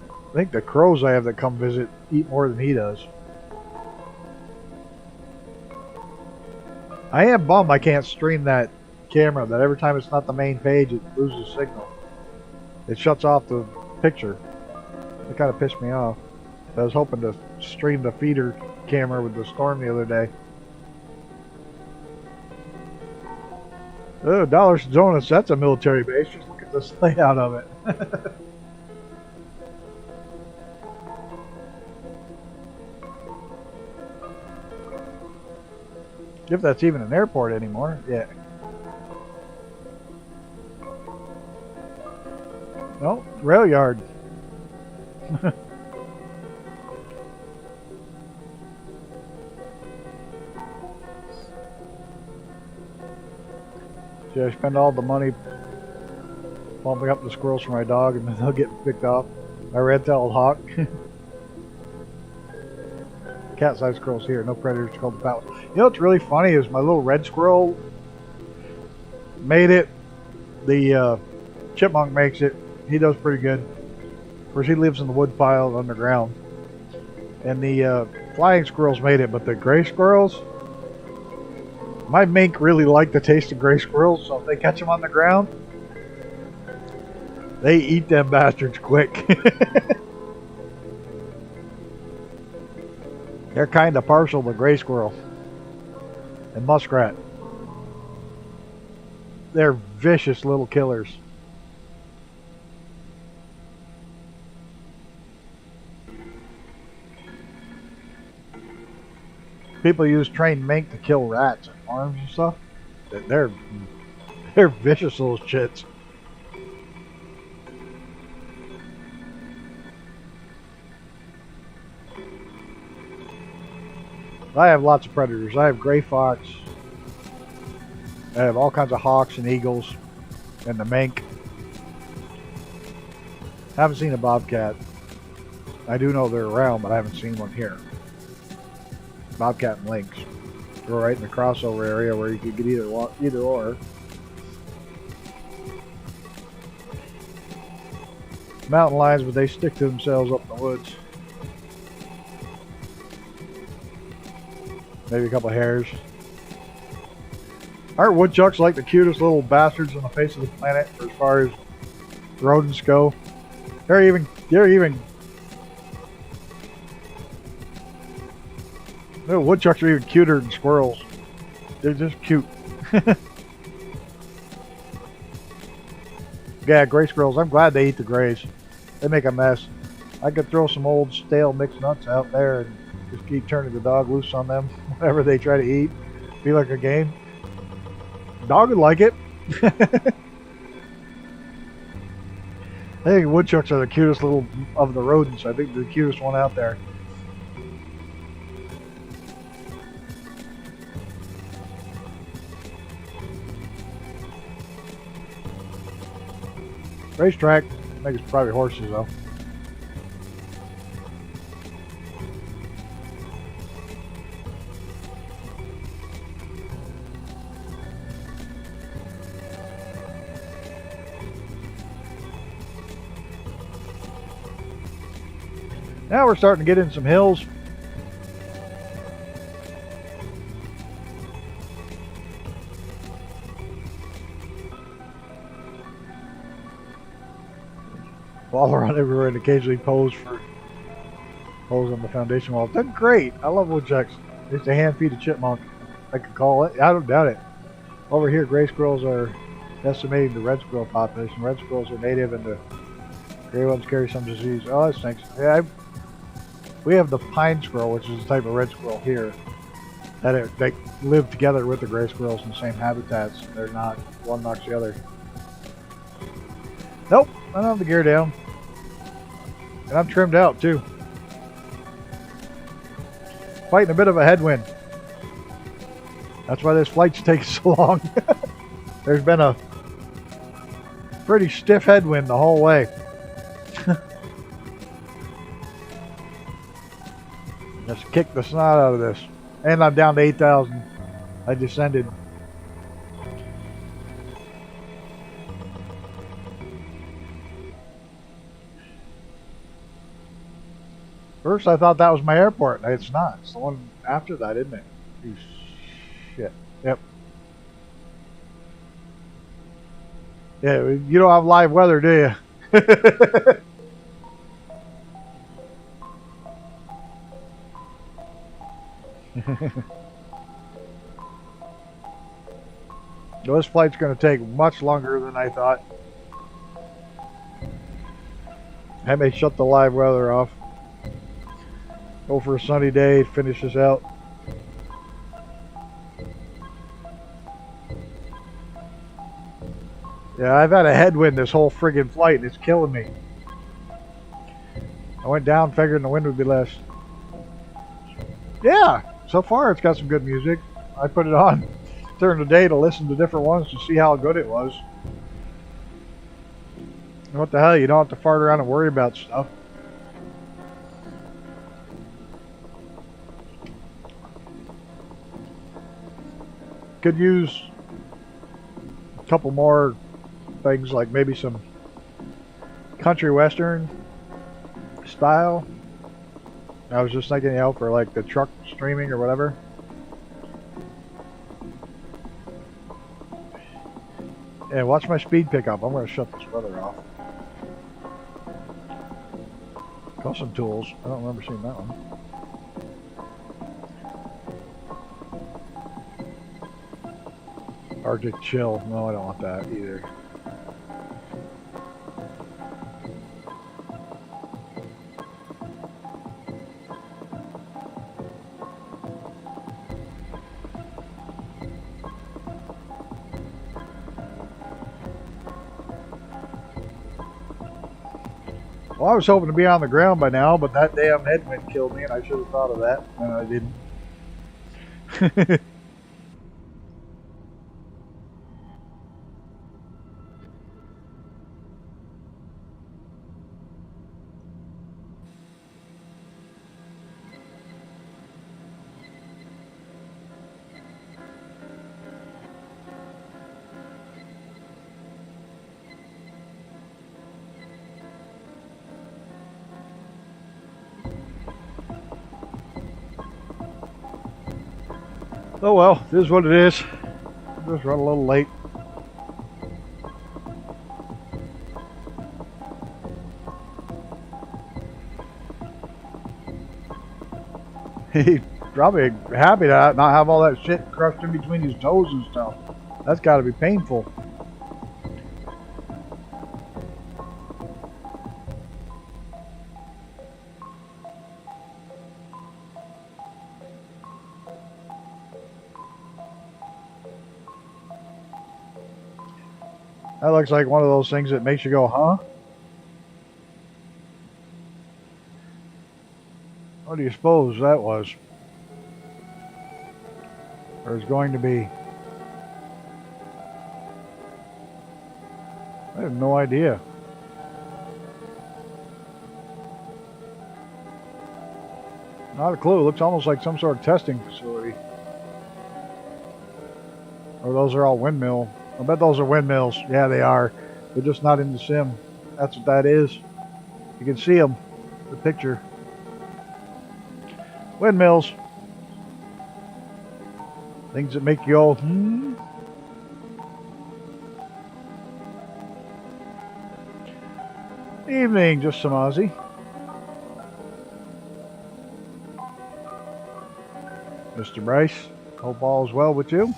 I think the crows I have that come visit eat more than he does. I am bummed I can't stream that camera, that every time it's not the main page it loses signal. It shuts off the picture. It kind of pissed me off. I was hoping to stream the feeder camera with the storm the other day. Oh, Dollar Jonas, that's a military base. Just look at this layout of it. If that's even an airport anymore, yeah. No, rail yard. See, I spend all the money pumping up the squirrels for my dog, and then they'll get picked off. My red-tailed hawk. Cat-sized squirrels here, no predators called the palace. You know what's really funny is my little red squirrel made it. The chipmunk makes it. He does pretty good. Of course, he lives in the wood pile underground. And the flying squirrels made it, but the gray squirrels, My mink really like the taste of gray squirrels, so if they catch them on the ground, they eat them bastards quick. They're kind of partial to gray squirrel and muskrat. They're vicious little killers. People use trained mink to kill rats at farms and stuff. They're vicious little shits. I have lots of predators. I have gray fox. I have all kinds of hawks and eagles and the mink. I haven't seen a bobcat. I do know they're around, but I haven't seen one here. Bobcat and lynx. We're right in the crossover area where you could get either or. Mountain lions, but they stick to themselves up in the woods. Maybe a couple hares. Aren't woodchucks like the cutest little bastards on the face of the planet as far as rodents go? They're even the woodchucks are even cuter than squirrels. They're just cute. Yeah, gray squirrels. I'm glad they eat the grays. They make a mess. I could throw some old stale mixed nuts out there and just keep turning the dog loose on them whenever they try to eat. Be like a game. Dog would like it. I think woodchucks are the cutest little of the rodents. I think they're the cutest one out there. Racetrack. I think it's probably horses though. Now we're starting to get in some hills. Fall around everywhere and occasionally pose on the foundation wall. They're great. I love woodchucks. It's a hand feed a chipmunk, I could call it. I don't doubt it. Over here, gray squirrels are decimating the red squirrel population. Red squirrels are native and the gray ones carry some disease. Oh, that stinks. Yeah, we have the pine squirrel, which is a type of red squirrel here. They live together with the gray squirrels in the same habitats. They're not, one knocks the other. Nope, I don't have the gear down. And I'm trimmed out too. Fighting a bit of a headwind. That's why this flight's taking so long. There's been a pretty stiff headwind the whole way. Just kicked the snot out of this. And I'm down to 8,000. I descended. First I thought that was my airport. It's not. It's the one after that, isn't it? You shit. Yep. Yeah, you don't have live weather, do you? Well, this flight's going to take much longer than I thought. I may shut the live weather off. Go for a sunny day, finish this out. Yeah, I've had a headwind this whole friggin' flight and it's killing me. I went down figuring the wind would be less. Yeah, so far it's got some good music. I put it on during the day to listen to different ones to see how good it was. And what the hell, you don't have to fart around and worry about stuff. Could use a couple more things, like maybe some country western style. I was just thinking, you know, for like the truck streaming or whatever. Yeah, watch my speed pick up. I'm going to shut this weather off. Custom tools. I don't remember seeing that one. Arctic chill. No, I don't want that either. Well, I was hoping to be on the ground by now, but that damn headwind killed me, and I should have thought of that, and I didn't. Oh well, it is what it is. Just run a little late. He's probably happy to not have all that shit crushed in between his toes and stuff. That's got to be painful. That looks like one of those things that makes you go, huh? What do you suppose that was? Or is going to be? I have no idea. Not a clue. It looks almost like some sort of testing facility. Or those are all windmill. I bet those are windmills. Yeah, they are. They're just not in the sim. That's what that is. You can see them. The picture. Windmills. Things that make you go, hmm. Evening, just some Aussie. Mr. Bryce, hope all is well with you.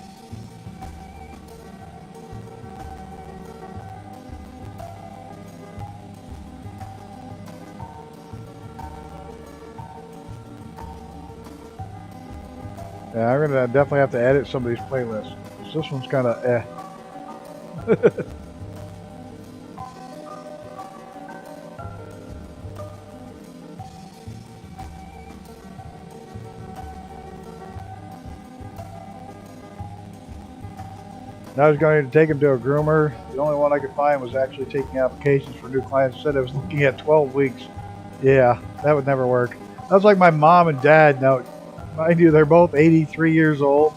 Yeah, I'm gonna definitely have to edit some of these playlists. This one's kind of eh. I was going to take him to a groomer. The only one I could find was actually taking applications for new clients. Said I was looking at 12 weeks. Yeah, that would never work. That was like my mom and dad. Now, mind you, they're both 83 years old.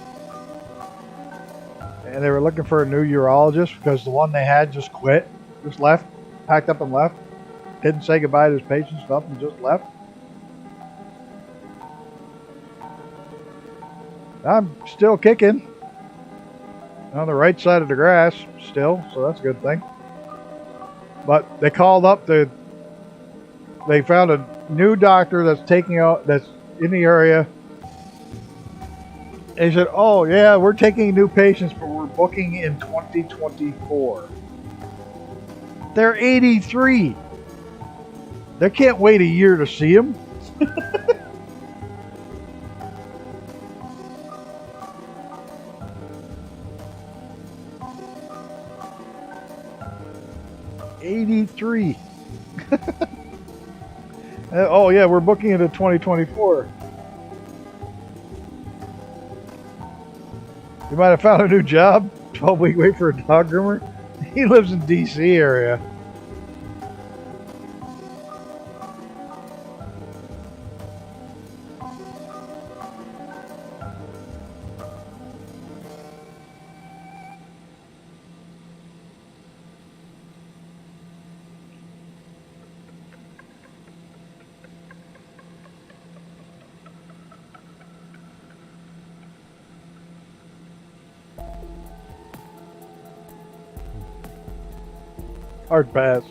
And they were looking for a new urologist because the one they had just quit. Just left. Packed up and left. Didn't say goodbye to his patients, nothing, just left. I'm still kicking. On the right side of the grass still, so that's a good thing. But they called up they found a new doctor that's that's in the area. They said, oh yeah, we're taking new patients, but we're booking in 2024. They're 83. They can't wait a year to see them. 83. Oh yeah, we're booking into 2024. You might have found a new job. 12-week wait for a dog groomer. He lives in DC area. Hard pass.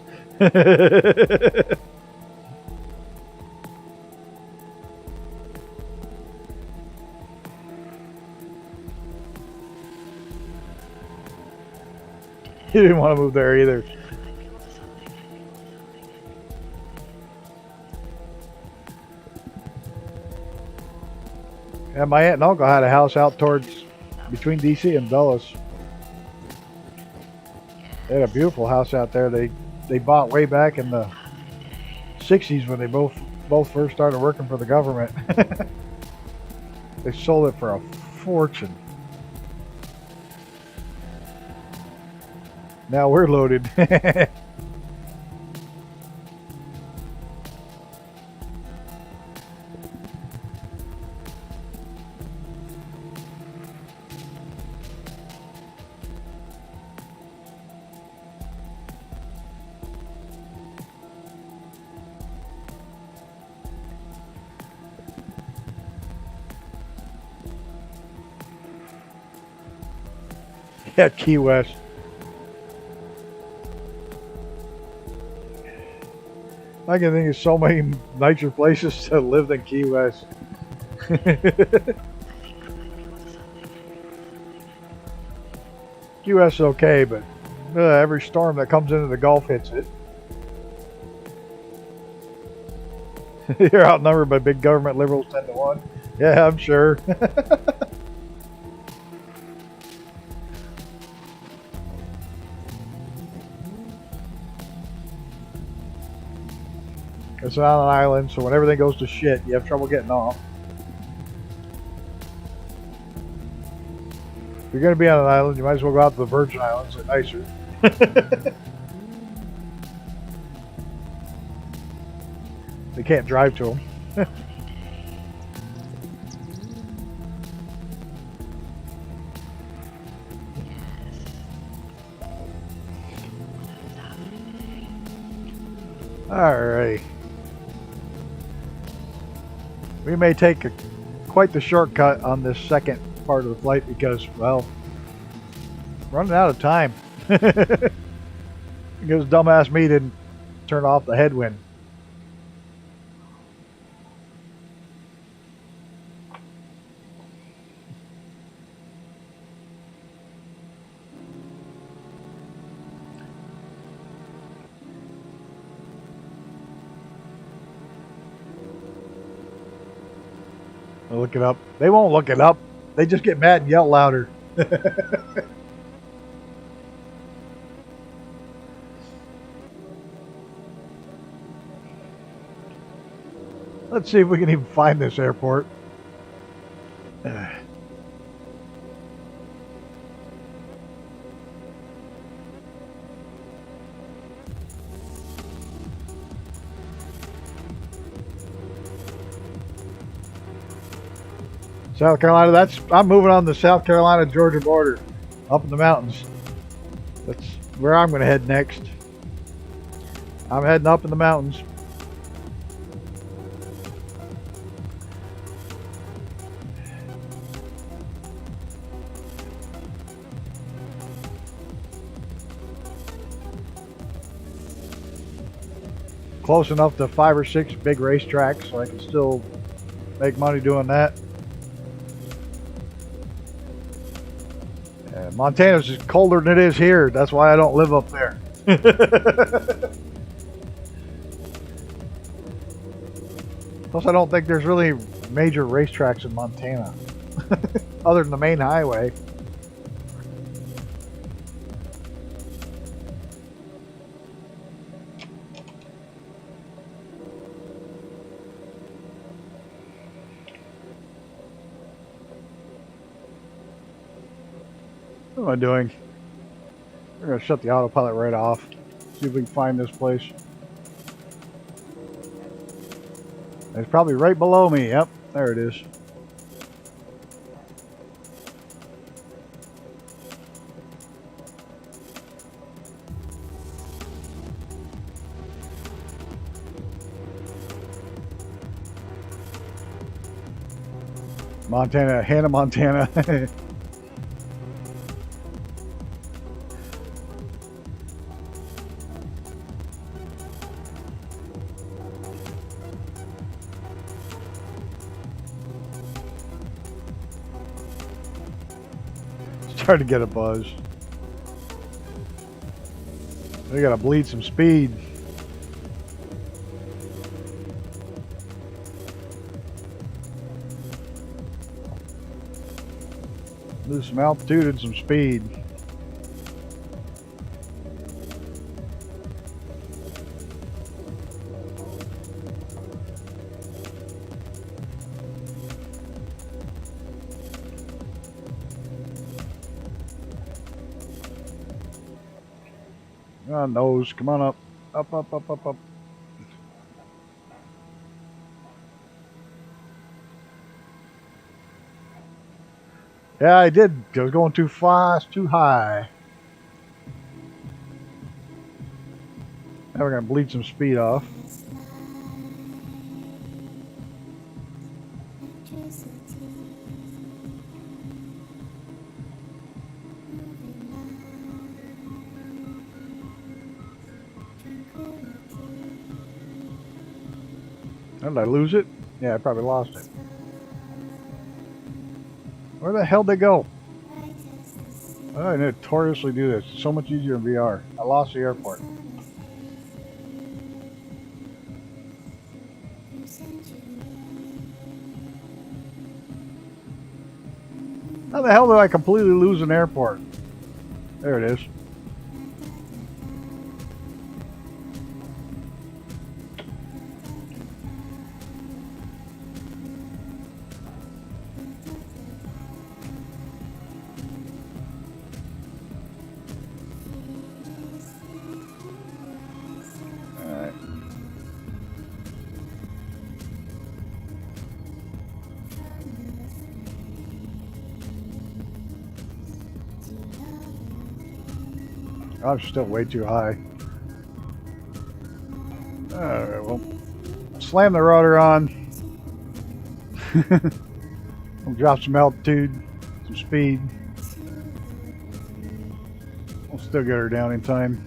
He didn't want to move there either. Yeah, my aunt and uncle had a house out towards between DC and Dulles. They had a beautiful house out there. They bought way back in the 60s when they both first started working for the government. They sold it for a fortune. Now we're loaded. Yeah, Key West. I can think of so many nicer places to live than Key West. Key West is okay, but every storm that comes into the Gulf hits it. You're outnumbered by big government liberals 10-1. Yeah, I'm sure. It's on an island, so when everything goes to shit, you have trouble getting off. If you're going to be on an island, you might as well go out to the Virgin Islands. They're nicer. They can't drive to them. Alright. We may take quite the shortcut on this second part of the flight because, well, running out of time. Because dumbass me didn't turn off the headwind. Look it up. They won't look it up. They just get mad and yell louder. Let's see if we can even find this airport. South Carolina, I'm moving on the South Carolina-Georgia border, up in the mountains. That's where I'm going to head next. I'm heading up in the mountains. Close enough to 5 or 6 big racetracks, so I can still make money doing that. Montana's just colder than it is here. That's why I don't live up there. Plus, I don't think there's really major racetracks in Montana, other than the main highway. What am I doing? We're going to shut the autopilot right off. See if we can find this place. It's probably right below me. Yep, there it is. Montana, Hannah, Montana. starting to get a buzz. We gotta bleed some speed. Lose some altitude and some speed. Oh, nose, come on up. Up, up, up, up, up. Yeah, I did. I was going too fast, too high. Now we're going to bleed some speed off. Did I lose it? Yeah, I probably lost it. Where the hell did they go? Oh, I notoriously do this. It's so much easier in VR. I lost the airport. How the hell did I completely lose an airport? There it is. I'm still way too high. Alright, well, slam the rudder on. We'll drop some altitude, some speed. We'll still get her down in time.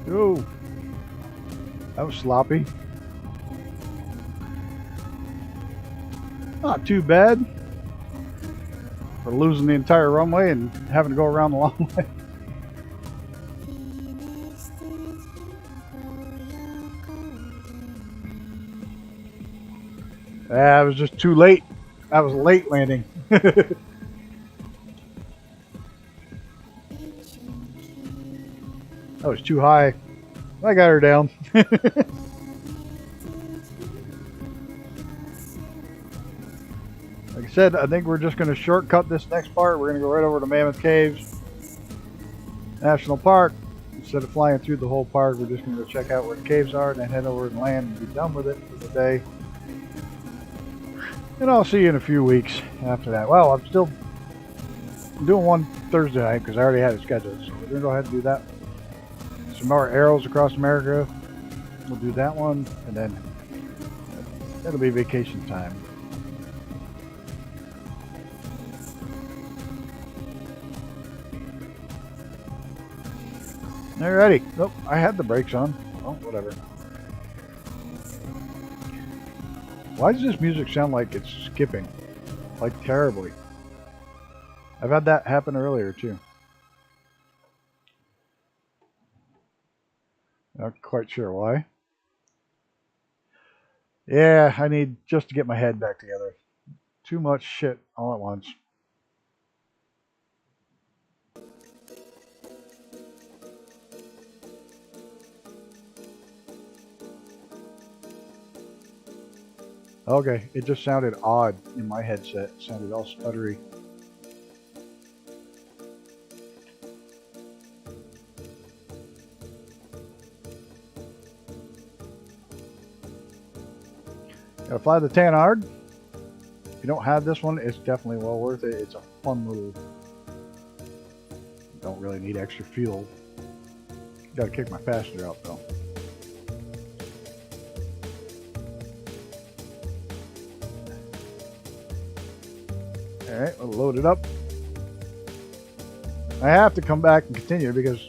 Oh, that was sloppy. Not too bad for losing the entire runway and having to go around the long way. I was just too late. That was a late landing. That was too high. I got her down. Like I said, I think we're just going to shortcut this next part. We're going to go right over to Mammoth Caves National Park. Instead of flying through the whole park, we're just going to go check out where the caves are and then head over and land and be done with it for the day. And I'll see you in a few weeks after that. Well, I'm still doing one Thursday night because I already had it scheduled. So we're going to go ahead and do that. Some more arrows across America. We'll do that one and then it'll be vacation time. Alrighty. Nope, I had the brakes on. Oh, whatever. Why does this music sound like it's skipping? Like terribly. I've had that happen earlier too. Not quite sure why. Yeah, I need just to get my head back together. Too much shit all at once. Okay, it just sounded odd in my headset. It sounded all sputtery. Gotta fly the Tanard. If you don't have this one, it's definitely well worth it. It's a fun little... Don't really need extra fuel. Gotta kick my passenger out though. Alright, we'll load it up. I have to come back and continue because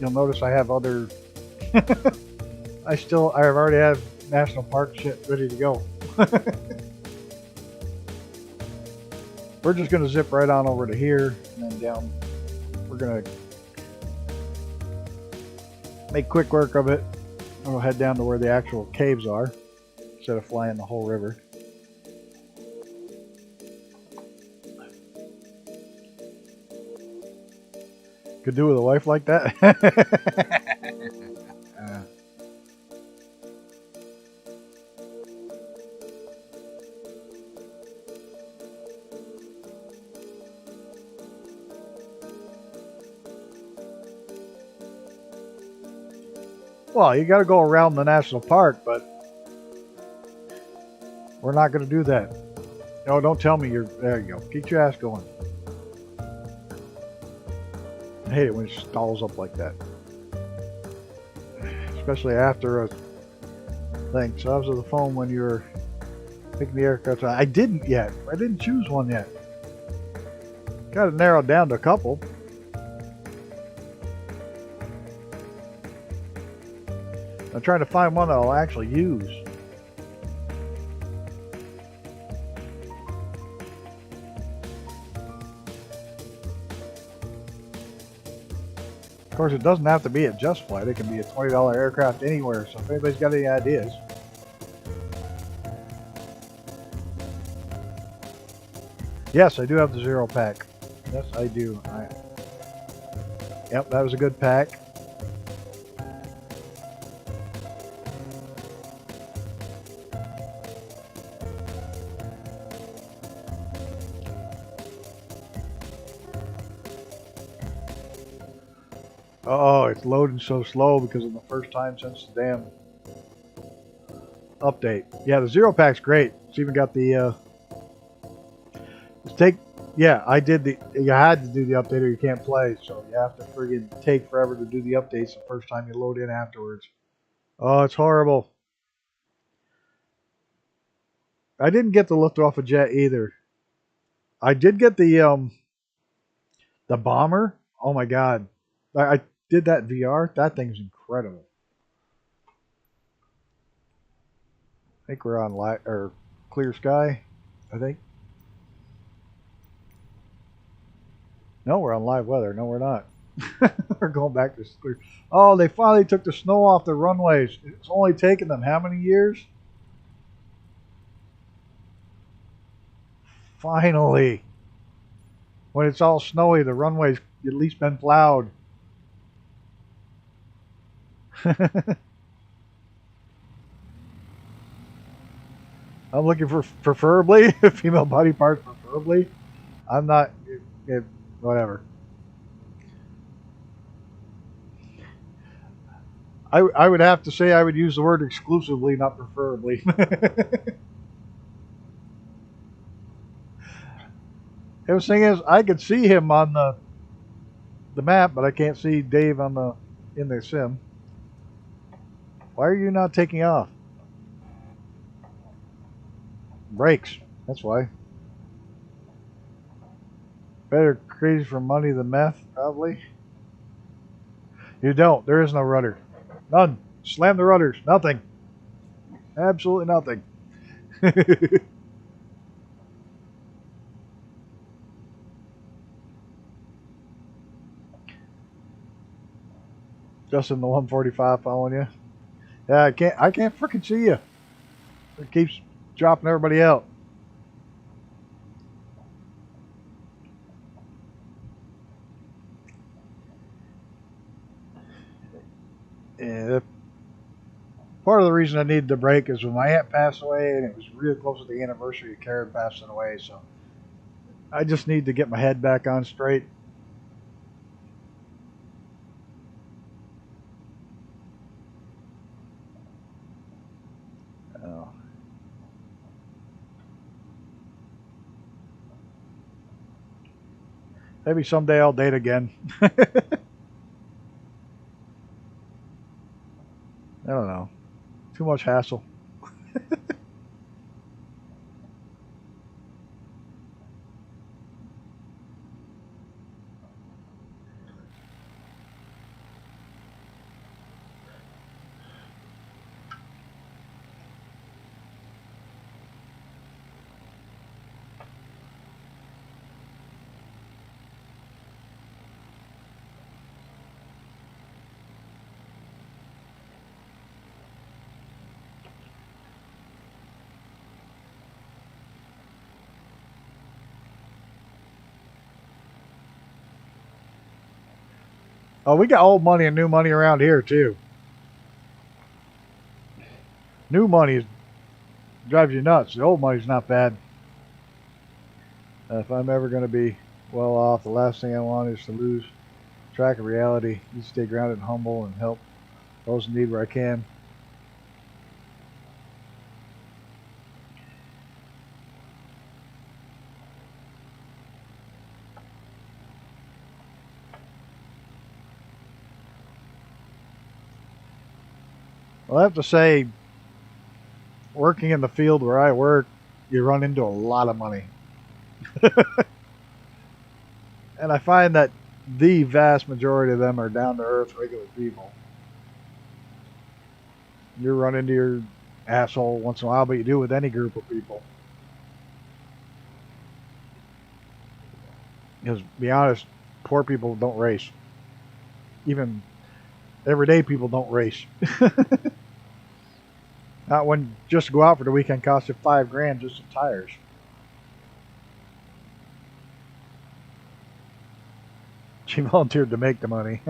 you'll notice I have other I've already have national park shit ready to go. We're just gonna zip right on over to here and then down. We're gonna make quick work of it. And we'll head down to where the actual caves are instead of flying the whole river. Could do with a wife like that. Well, you got to go around the national park, but we're not going to do that. No, don't tell me you're... There you go. Get your ass going. I hate it when it stalls up like that. Especially after a thing. So I was on the phone when you were picking the aircraft. I didn't yet. I didn't choose one yet. Got it narrowed down to a couple. I'm trying to find one that I'll actually use. Of course, it doesn't have to be a Just Flight. It can be a $20 aircraft anywhere. So if anybody's got any ideas. Yes, I do have the Zero pack. Yes, I do. Yep, that was a good pack. Oh, it's loading so slow because of the first time since the damn update. Yeah, the Zero pack's great. It's even got the yeah, I did you had to do the update or you can't play, so you have to friggin' take forever to do the updates the first time you load in afterwards. Oh, it's horrible. I didn't get the lift off a jet either. I did get the bomber. Oh my god. I did that in VR. That thing's incredible. I think we're on light or clear sky. I think. No, we're on live weather. No, we're not. We're going back to clear. Oh, they finally took the snow off the runways. It's only taken them how many years? Finally. When it's all snowy, the runway's at least been plowed. I'm looking for preferably female body parts, preferably. I'm not. Whatever. I would have to say I would use the word exclusively, not preferably. The thing is, I could see him on the map, but I can't see Dave on in the sim. Why are you not taking off? Brakes. That's why. Better crazy for money than meth, probably. You don't. There is no rudder. None. Slam the rudders. Nothing. Absolutely nothing. Just in the 145 following you. Yeah, I can't freaking see you. It keeps dropping everybody out. Yeah, part of the reason I needed the break is when my aunt passed away, and it was really close to the anniversary of Karen passing away. So I just need to get my head back on straight. Oh. Maybe someday I'll date again. I don't know. Too much hassle. Oh, we got old money and new money around here too. New money drives you nuts. The old money's not bad. If I'm ever going to be well off, the last thing I want is to lose track of reality. You stay grounded and humble and help those in need where I can. Well, I have to say, working in the field where I work, you run into a lot of money. And I find that the vast majority of them are down-to-earth, regular people. You run into your asshole once in a while, but you do with any group of people. Because, to be honest, poor people don't race. Even everyday people don't race. Not when just to go out for the weekend costs you $5,000 just in tires. She volunteered to make the money.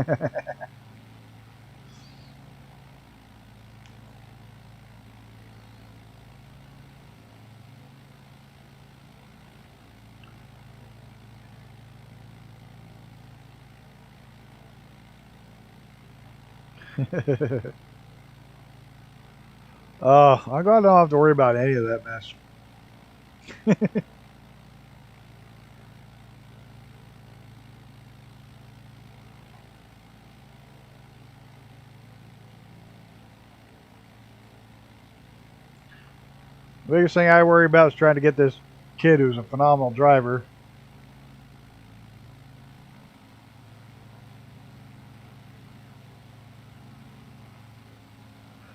I'm glad I don't have to worry about any of that mess. The biggest thing I worry about is trying to get this kid who's a phenomenal driver.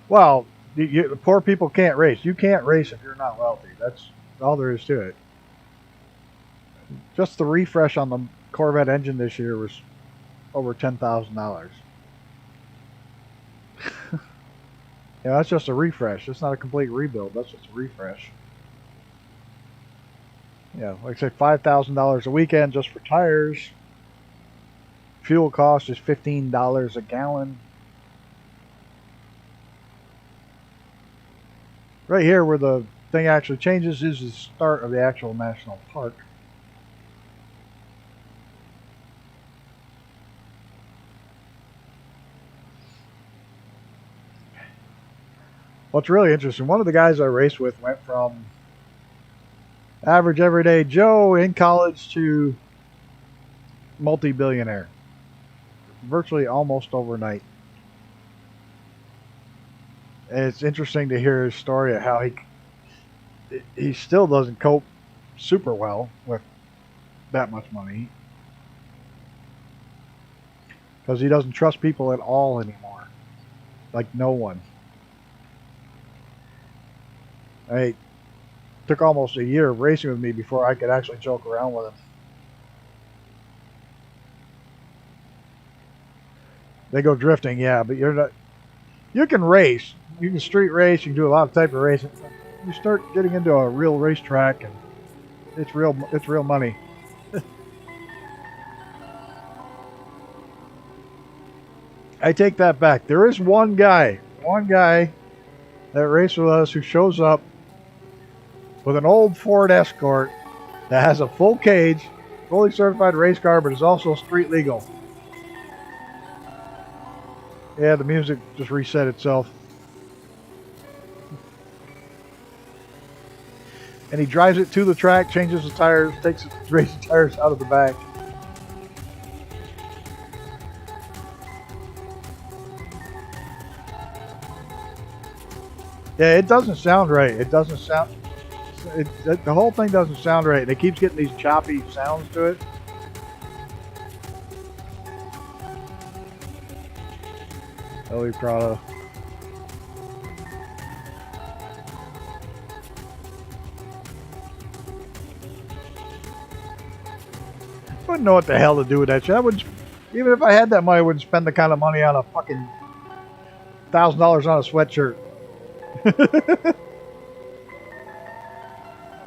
Well, the poor people can't race. You can't race if you're not wealthy. That's all there is to it. Just the refresh on the Corvette engine this year was over $10,000. Yeah, that's just a refresh. It's not a complete rebuild. That's just a refresh. Yeah, like I say, $5,000 a weekend just for tires. Fuel cost is $15 a gallon. Right here where the thing actually changes is the start of the actual national park. What's really interesting, one of the guys I raced with went from average everyday Joe in college to multi-billionaire. Virtually almost overnight. And it's interesting to hear his story of how he still doesn't cope super well with that much money. Because he doesn't trust people at all anymore. Like no one. It took almost a year of racing with me before I could actually joke around with him. They go drifting, yeah, but you're not. You can race. You can street race. You can do a lot of type of racing. You start getting into a real racetrack, and it's real. It's real money. I take that back. There is one guy that raced with us who shows up with an old Ford Escort that has a full cage, fully certified race car, but is also street legal. Yeah, the music just reset itself. And he drives it to the track, changes the tires, takes the racing tires out of the back. Yeah, it doesn't sound right. It doesn't sound... the whole thing doesn't sound right. And it keeps getting these choppy sounds to it. Ellie Prado. I wouldn't know what the hell to do with that shit. Even if I had that money, I wouldn't spend the kind of money on a fucking $1,000 on a sweatshirt.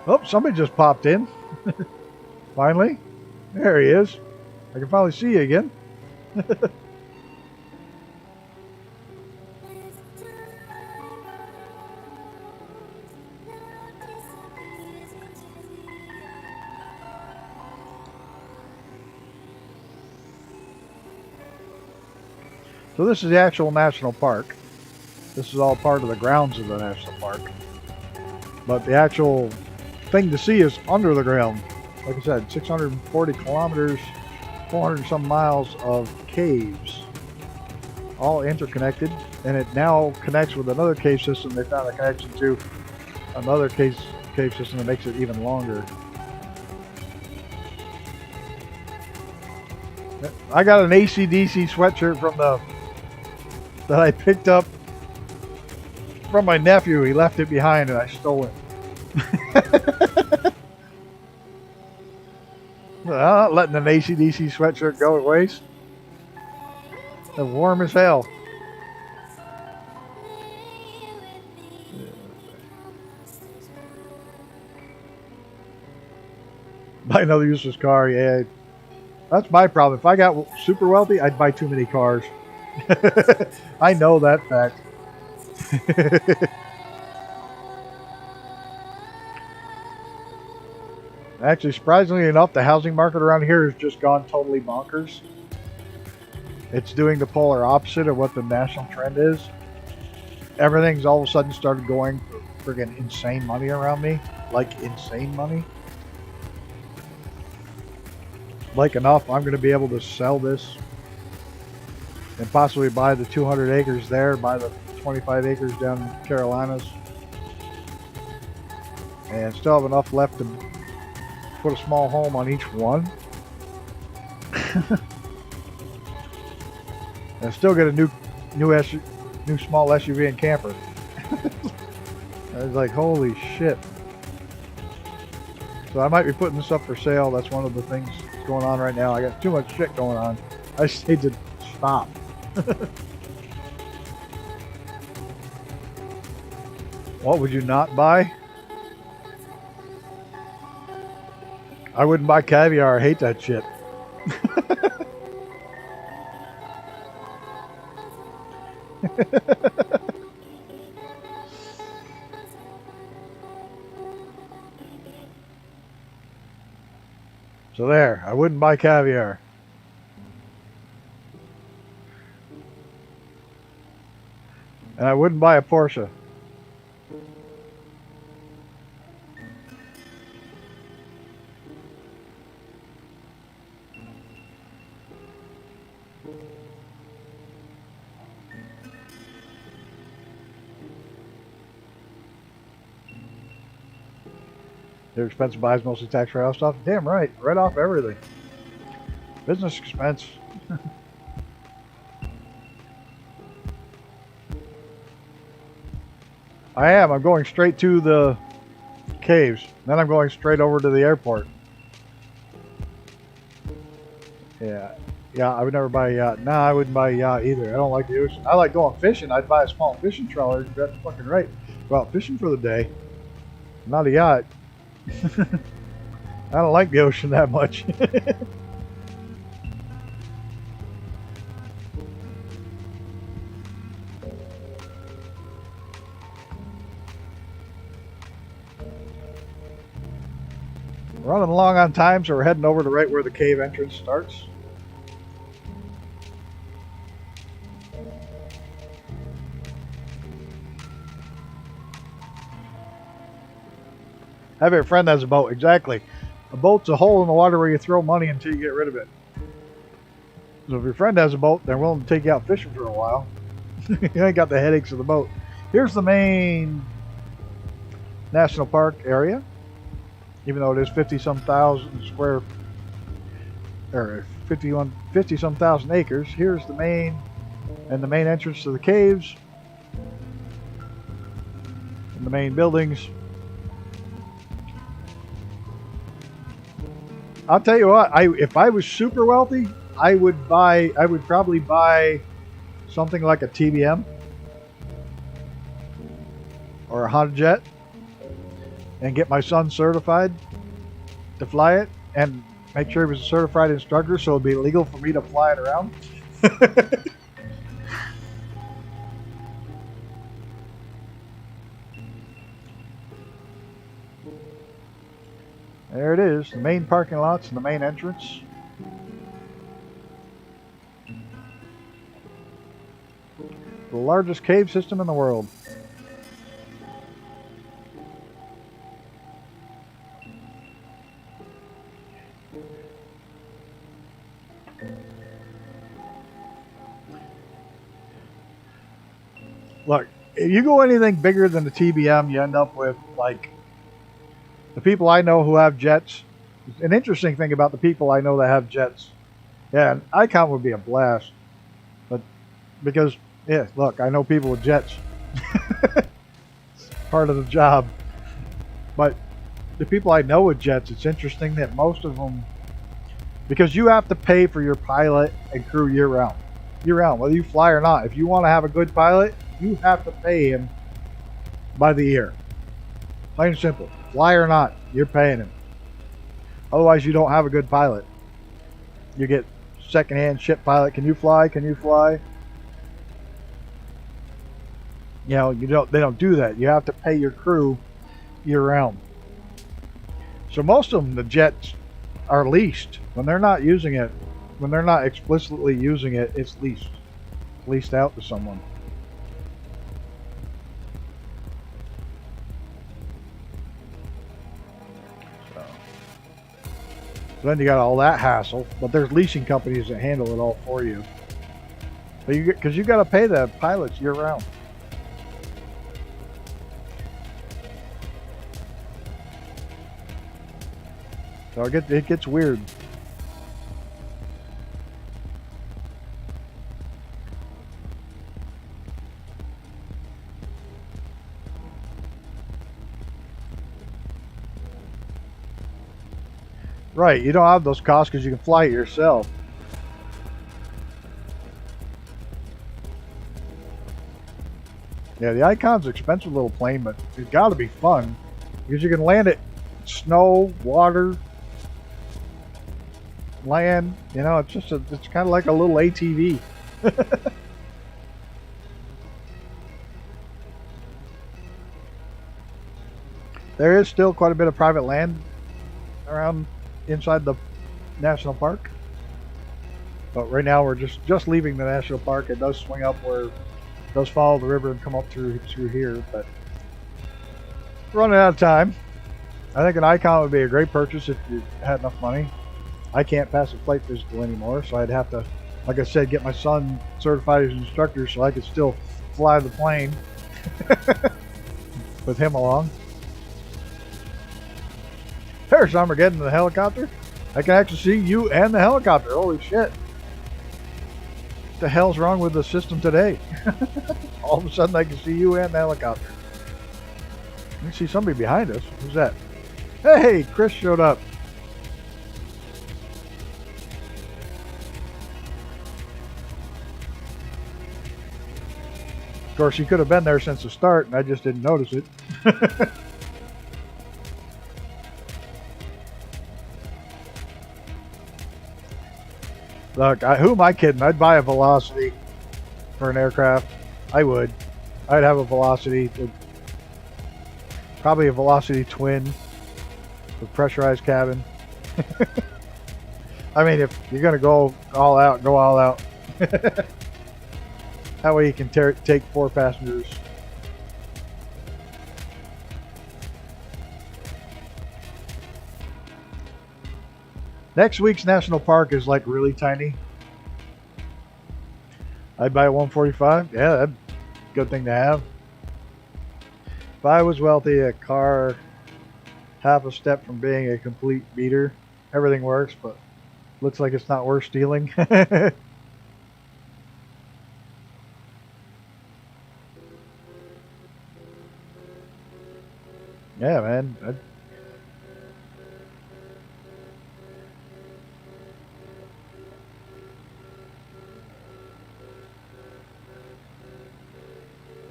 Oh, somebody just popped in. Finally. There he is. I can finally see you again. So this is the actual national park. This is all part of the grounds of the national park. But the actual thing to see is under the ground. Like I said, 640 kilometers, 400 some miles of caves, all interconnected, and it now connects with another cave system. They found a connection to another cave system that makes it even longer. I got an AC/DC sweatshirt that I picked up from my nephew. He left it behind and I stole it. Not letting an AC/DC sweatshirt go to waste. It's warm as hell. Buy another useless car, yeah. That's my problem. If I got super wealthy, I'd buy too many cars. I know that fact. Actually, surprisingly enough, the housing market around here has just gone totally bonkers. It's doing the polar opposite of what the national trend is. Everything's all of a sudden started going for friggin' insane money around me. Like insane money. Like enough, I'm going to be able to sell this and possibly buy the 200 acres there, buy the 25 acres down in the Carolinas, and still have enough left to put a small home on each one. And still get a new small SUV and camper. I was like, holy shit. So I might be putting this up for sale. That's one of the things that's going on right now. I got too much shit going on. I just need to stop. What would you not buy? I wouldn't buy caviar. I hate that shit. So there, I wouldn't buy caviar. And I wouldn't buy a Porsche. Their expensive buys mostly tax write-off stuff. Damn right, write off everything. Business expense. I am. I'm going straight to the caves. Then I'm going straight over to the airport. Yeah. Yeah, I would never buy a yacht. No, I wouldn't buy a yacht either. I don't like the ocean. I like going fishing. I'd buy a small fishing trawler. That's fucking right. Go out fishing for the day. Not a yacht. I don't like the ocean that much. Running along on time, so we're heading over to right where the cave entrance starts. Have your friend has a boat. Exactly. A boat's a hole in the water where you throw money until you get rid of it. So if your friend has a boat, they're willing to take you out fishing for a while. You ain't got the headaches of the boat. Here's the main national park area. Even though it is 50-some thousand square, or 50-some thousand acres. Here's the main entrance to the caves. And the main buildings. I'll tell you what, if I was super wealthy, I would probably buy something like a TBM or a Honda Jet and get my son certified to fly it and make sure he was a certified instructor so it'd be legal for me to fly it around. There it is, the main parking lots and the main entrance. The largest cave system in the world. Look, if you go anything bigger than the TBM, you end up with, like, the people I know who have jets. An interesting thing about the people I know that have jets. Yeah, an Icon would be a blast. But, because, yeah, look, I know people with jets. It's part of the job. But the people I know with jets, it's interesting that most of them, because you have to pay for your pilot and crew year round. Year round, whether you fly or not. If you want to have a good pilot, you have to pay him by the year. Plain and simple. Fly or not, you're paying him. Otherwise, you don't have a good pilot. You get secondhand ship pilot. Can you fly? Can you fly? You know, they don't do that. You have to pay your crew year round. So most of them, the jets are leased. When they're not using it, when they're not explicitly using it, it's leased out to someone. So then you got all that hassle, but there's leasing companies that handle it all for you. But because you got to pay the pilots year round. So it gets weird. Right, you don't have those costs because you can fly it yourself. Yeah, the Icon's an expensive little plane, but it's got to be fun because you can land it snow, water, land. You know, it's kind of like a little ATV. There is still quite a bit of private land around inside the national park, but right now we're just leaving the national park. It does swing up where it does follow the river and come up through here, but running out of time. I think an Icon would be a great purchase if you had enough money. I can't pass a flight physical anymore, so I'd have to, like I said, get my son certified as an instructor so I could still fly the plane with him along. There's Armageddon in the helicopter. I can actually see you and the helicopter. Holy shit. What the hell's wrong with the system today? All of a sudden I can see you and the helicopter. I can see somebody behind us. Who's that? Hey, Chris showed up. Of course, he could have been there since the start and I just didn't notice it. Look, who am I kidding? I'd buy a Velocity for an aircraft. I would. I'd have a Velocity. Probably a Velocity twin with pressurized cabin. I mean, if you're going to go all out, go all out. That way you can take 4 passengers. Next week's national park is like really tiny. I'd buy a 145. Yeah, that's a good thing to have. If I was wealthy, a car half a step from being a complete beater. Everything works, but looks like it's not worth stealing. Yeah, man.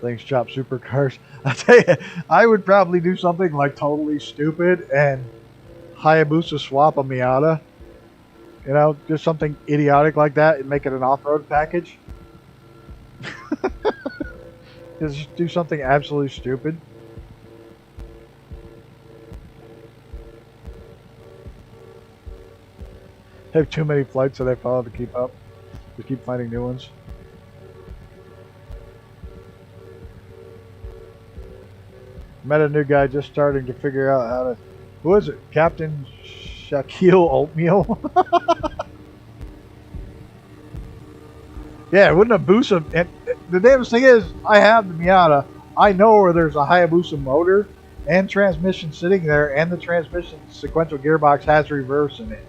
Things chop supercars. I tell you, I would probably do something like totally stupid and Hayabusa swap a Miata. You know, just something idiotic like that and make it an off-road package. Just do something absolutely stupid. I have too many flights that I follow to keep up. Just keep finding new ones. Met a new guy just starting to figure out how to. Who is it? Captain Shaquille Oatmeal? Yeah, wouldn't a Hayabusa. And the damnest thing is, I have the Miata. I know where there's a Hayabusa motor and transmission sitting there, and the transmission sequential gearbox has reverse in it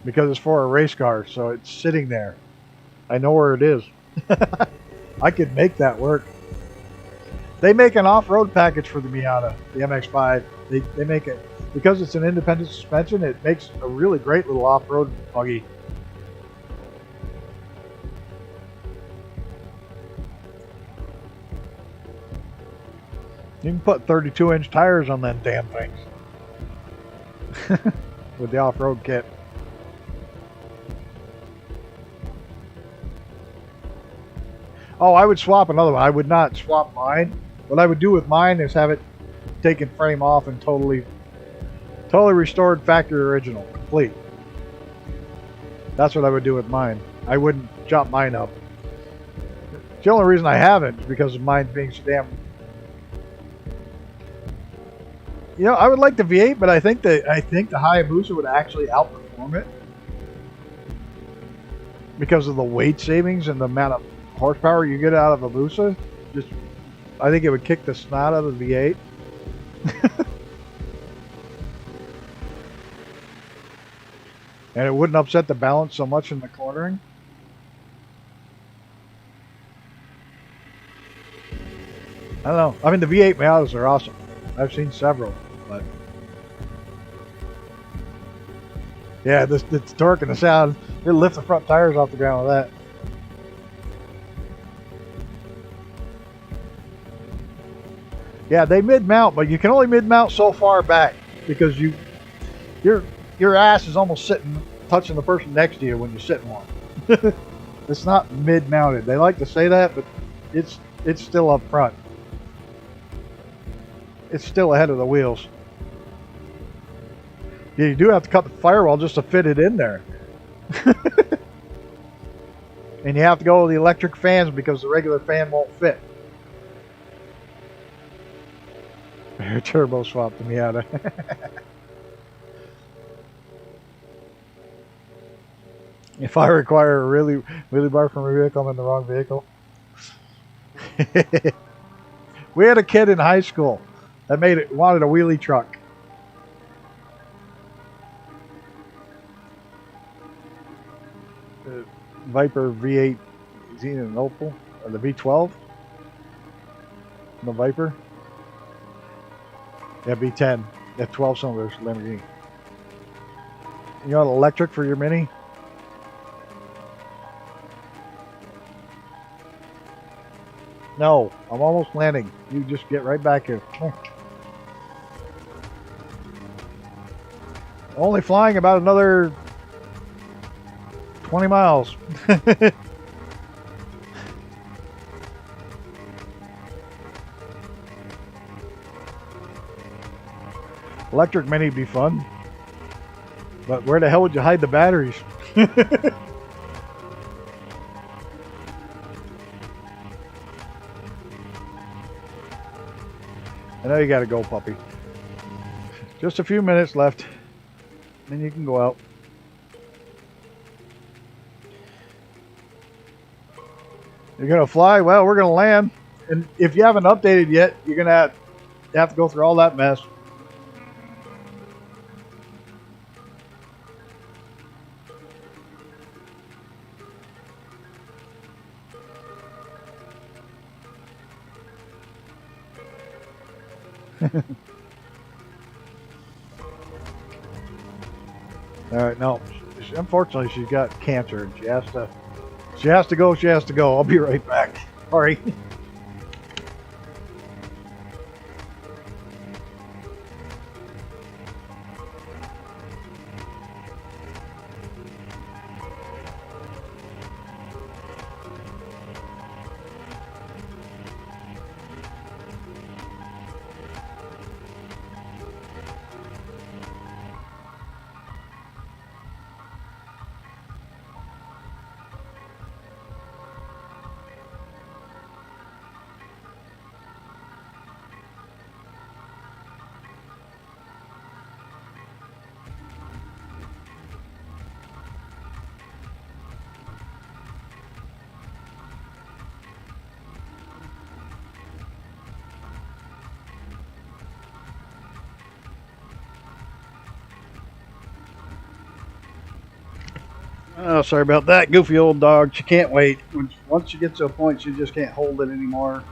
because it's for a race car, so it's sitting there. I know where it is. I could make that work. They make an off-road package for the Miata, the MX-5. They make it because it's an independent suspension. It makes a really great little off-road buggy. You can put 32-inch tires on them damn things with the off-road kit. Oh, I would swap another one. I would not swap mine. What I would do with mine is have it taken frame off and totally restored factory original, complete. That's what I would do with mine. I wouldn't chop mine up. The only reason I haven't is because of mine being so damn. You know, I would like the V8, but I think the Hayabusa would actually outperform it because of the weight savings and the amount of horsepower you get out of a Busa. Just, I think it would kick the snot out of the V8. And it wouldn't upset the balance so much in the cornering. I don't know. I mean, the V8 Miatas are awesome. I've seen several, but yeah, the torque and the sound, it'll lift the front tires off the ground with that. Yeah, they mid-mount, but you can only mid-mount so far back because your ass is almost touching the person next to you when you sit in one. It's not mid-mounted. They like to say that, but it's still up front. It's still ahead of the wheels. Yeah, you do have to cut the firewall just to fit it in there. And you have to go with the electric fans because the regular fan won't fit. Turbo swap the Miata. If I require a wheelie bar from a vehicle, I'm in the wrong vehicle. We had a kid in high school that wanted a wheelie truck. Viper V8 Xenon Opal, or the V12. The Viper. Yeah, V10. Yeah, 12 cylinders Lamborghini. You want electric for your Mini? No, I'm almost landing. You just get right back here. Only flying about another 20 miles. Electric Mini would be fun. But where the hell would you hide the batteries? I know you gotta go, puppy. Just a few minutes left. Then you can go out. You're gonna fly? Well, we're gonna land. And if you haven't updated yet, you're gonna have to go through all that mess. All right, no. Unfortunately, she's got cancer, and she has to go. She has to go. I'll be right back. Sorry. Oh, sorry about that. Goofy old dog. She can't wait. Once she gets to a point, she just can't hold it anymore.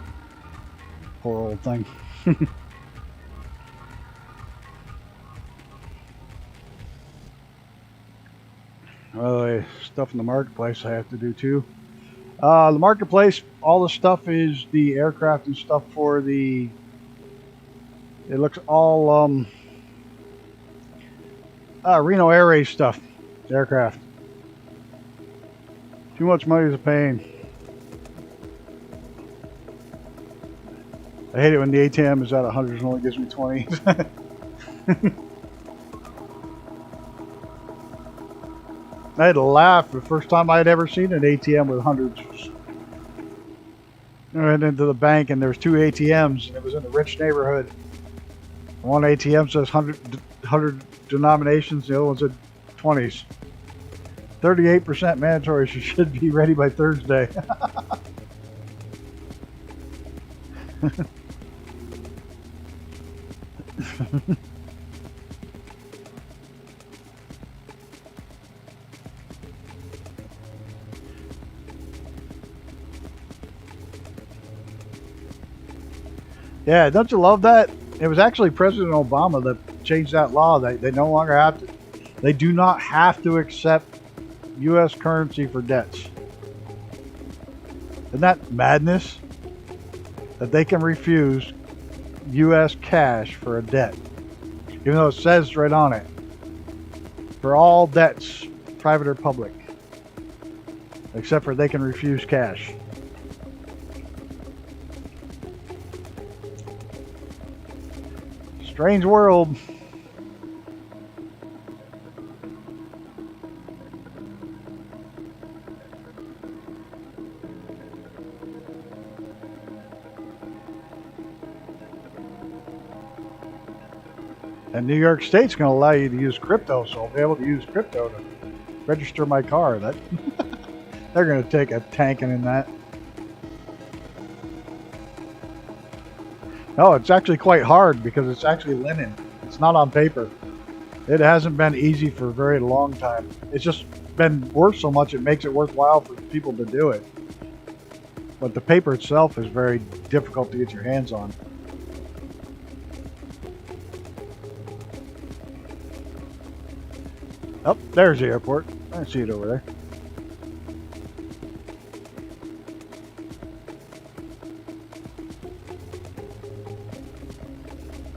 Poor old thing. Oh, stuff in the marketplace I have to do too. The marketplace, all the stuff is the aircraft and stuff for the. It looks all Reno Air Race stuff. Aircraft. Too much money is a pain. I hate it when the ATM is at 100 and only gives me 20s. I had to laugh the first time I had ever seen an ATM with hundreds. I went into the bank and there was 2 ATMs and it was in a rich neighborhood. One ATM says 100 denominations, the other one said 20s. 38% mandatory, she should be ready by Thursday. Yeah, don't you love that? It was actually President Obama that changed that law. They no longer have to, they do not have to accept U.S. currency for debts. Isn't that madness? That they can refuse U.S. cash for a debt. Even though it says right on it, for all debts, private or public. Except for they can refuse cash. Strange world. And New York State's going to allow you to use crypto, so I'll be able to use crypto to register my car. That they're going to take a tanking in that. No, it's actually quite hard because it's actually linen. It's not on paper. It hasn't been easy for a very long time. It's just been worth so much it makes it worthwhile for people to do it. But the paper itself is very difficult to get your hands on. Oh, there's the airport. I see it over there.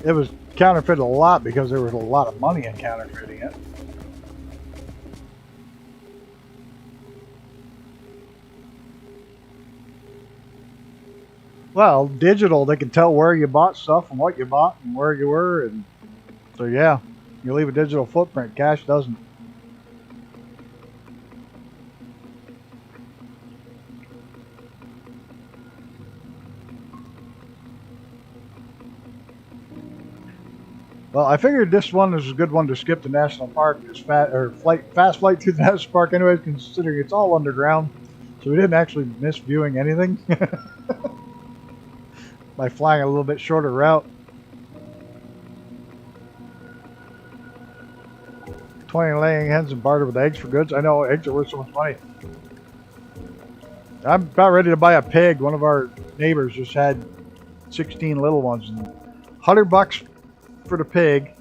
It was counterfeited a lot because there was a lot of money in counterfeiting it. Well, digital, they can tell where you bought stuff and what you bought and where you were, and so yeah, you leave a digital footprint. Cash doesn't. Well, I figured this one is a good one to skip the national park. It's fast flight through the national park anyway, considering it's all underground. So we didn't actually miss viewing anything by flying a little bit shorter route. 20 laying hens and bartered with eggs for goods. I know eggs are worth so much money. I'm about ready to buy a pig. One of our neighbors just had 16 little ones, and $100 for the pig,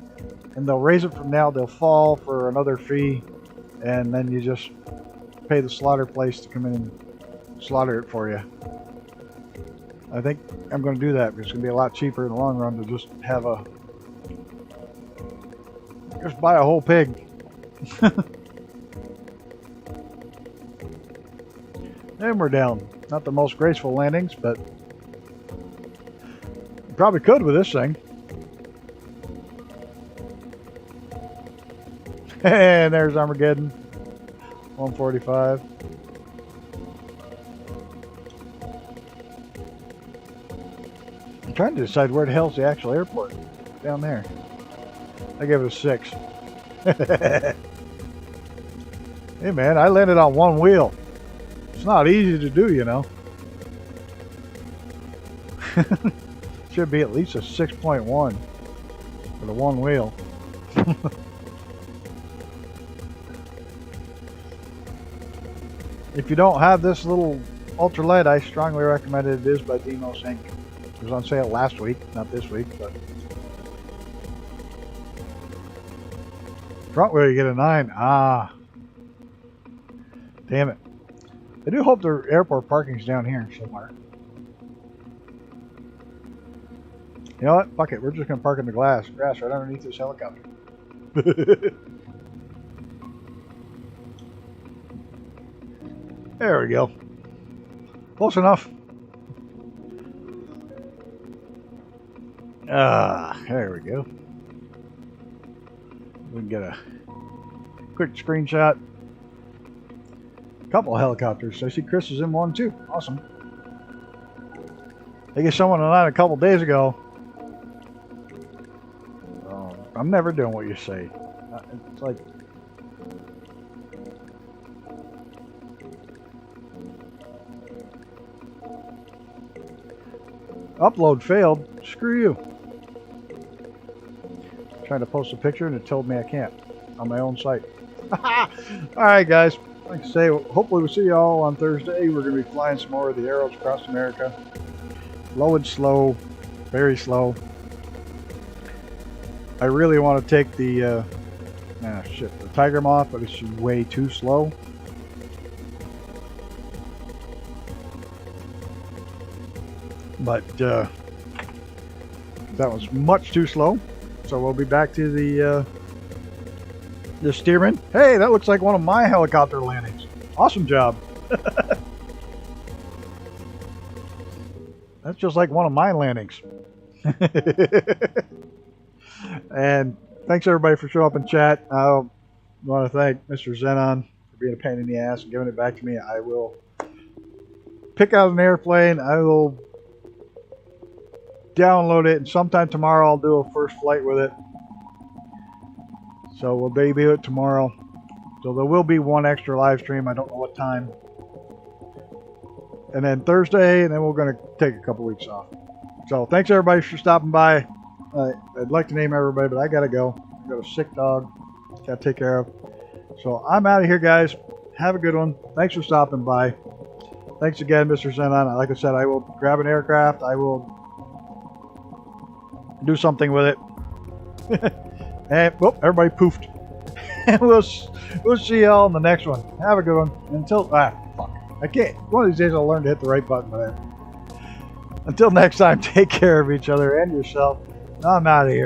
and they'll raise it from now. They'll fall for another fee, and then you just pay the slaughter place to come in and slaughter it for you. I think I'm going to do that because it's going to be a lot cheaper in the long run to just have just buy a whole pig. And we're down. Not the most graceful landings, but you probably could with this thing. And there's Armageddon. 145. I'm trying to decide where the hell's the actual airport. Down there. I gave it a 6. Hey man, I landed on one wheel. It's not easy to do, you know. Should be at least a 6.1 for the one wheel. If you don't have this little ultralight, I strongly recommend it. It is by Demos Inc. It was on sale last week, not this week, but front wheel you get a 9. Ah, damn it. I do hope the airport parking's down here somewhere. You know what? Fuck it. We're just gonna park in the grass right underneath this helicopter. There we go. Close enough. There we go. We can get a quick screenshot. A couple of helicopters. I see Chris is in one too. Awesome. I guess someone online a couple days ago. Oh, I'm never doing what you say. It's like. Upload failed. Screw you. Trying to post a picture and it told me I can't on my own site. Alright guys, like I say, hopefully we'll see you all on Thursday. We're going to be flying some more of the arrows across America. Low and slow, very slow. I really want to take the the Tiger Moth, but it's way too slow. But that was much too slow. So we'll be back to the Stearman. Hey, that looks like one of my helicopter landings. Awesome job. That's just like one of my landings. And thanks everybody for showing up in chat. I want to thank Mr. Zenon for being a pain in the ass and giving it back to me. I will pick out an airplane. I will download it, and sometime tomorrow I'll do a first flight with it. So we'll debut it tomorrow. So there will be one extra live stream. I don't know what time. And then Thursday, and then we're going to take a couple weeks off. So thanks everybody for stopping by. I'd like to name everybody, but I gotta go. I got a sick dog. Gotta take care of. So I'm out of here, guys. Have a good one. Thanks for stopping by. Thanks again, Mr. Zenon. Like I said, I will grab an aircraft. I will do something with it. And everybody poofed. And we'll see y'all in the next one. Have a good one. Until fuck, I can't. One of these days I'll learn to hit the right button. But until next time, take care of each other and yourself. I'm out of here.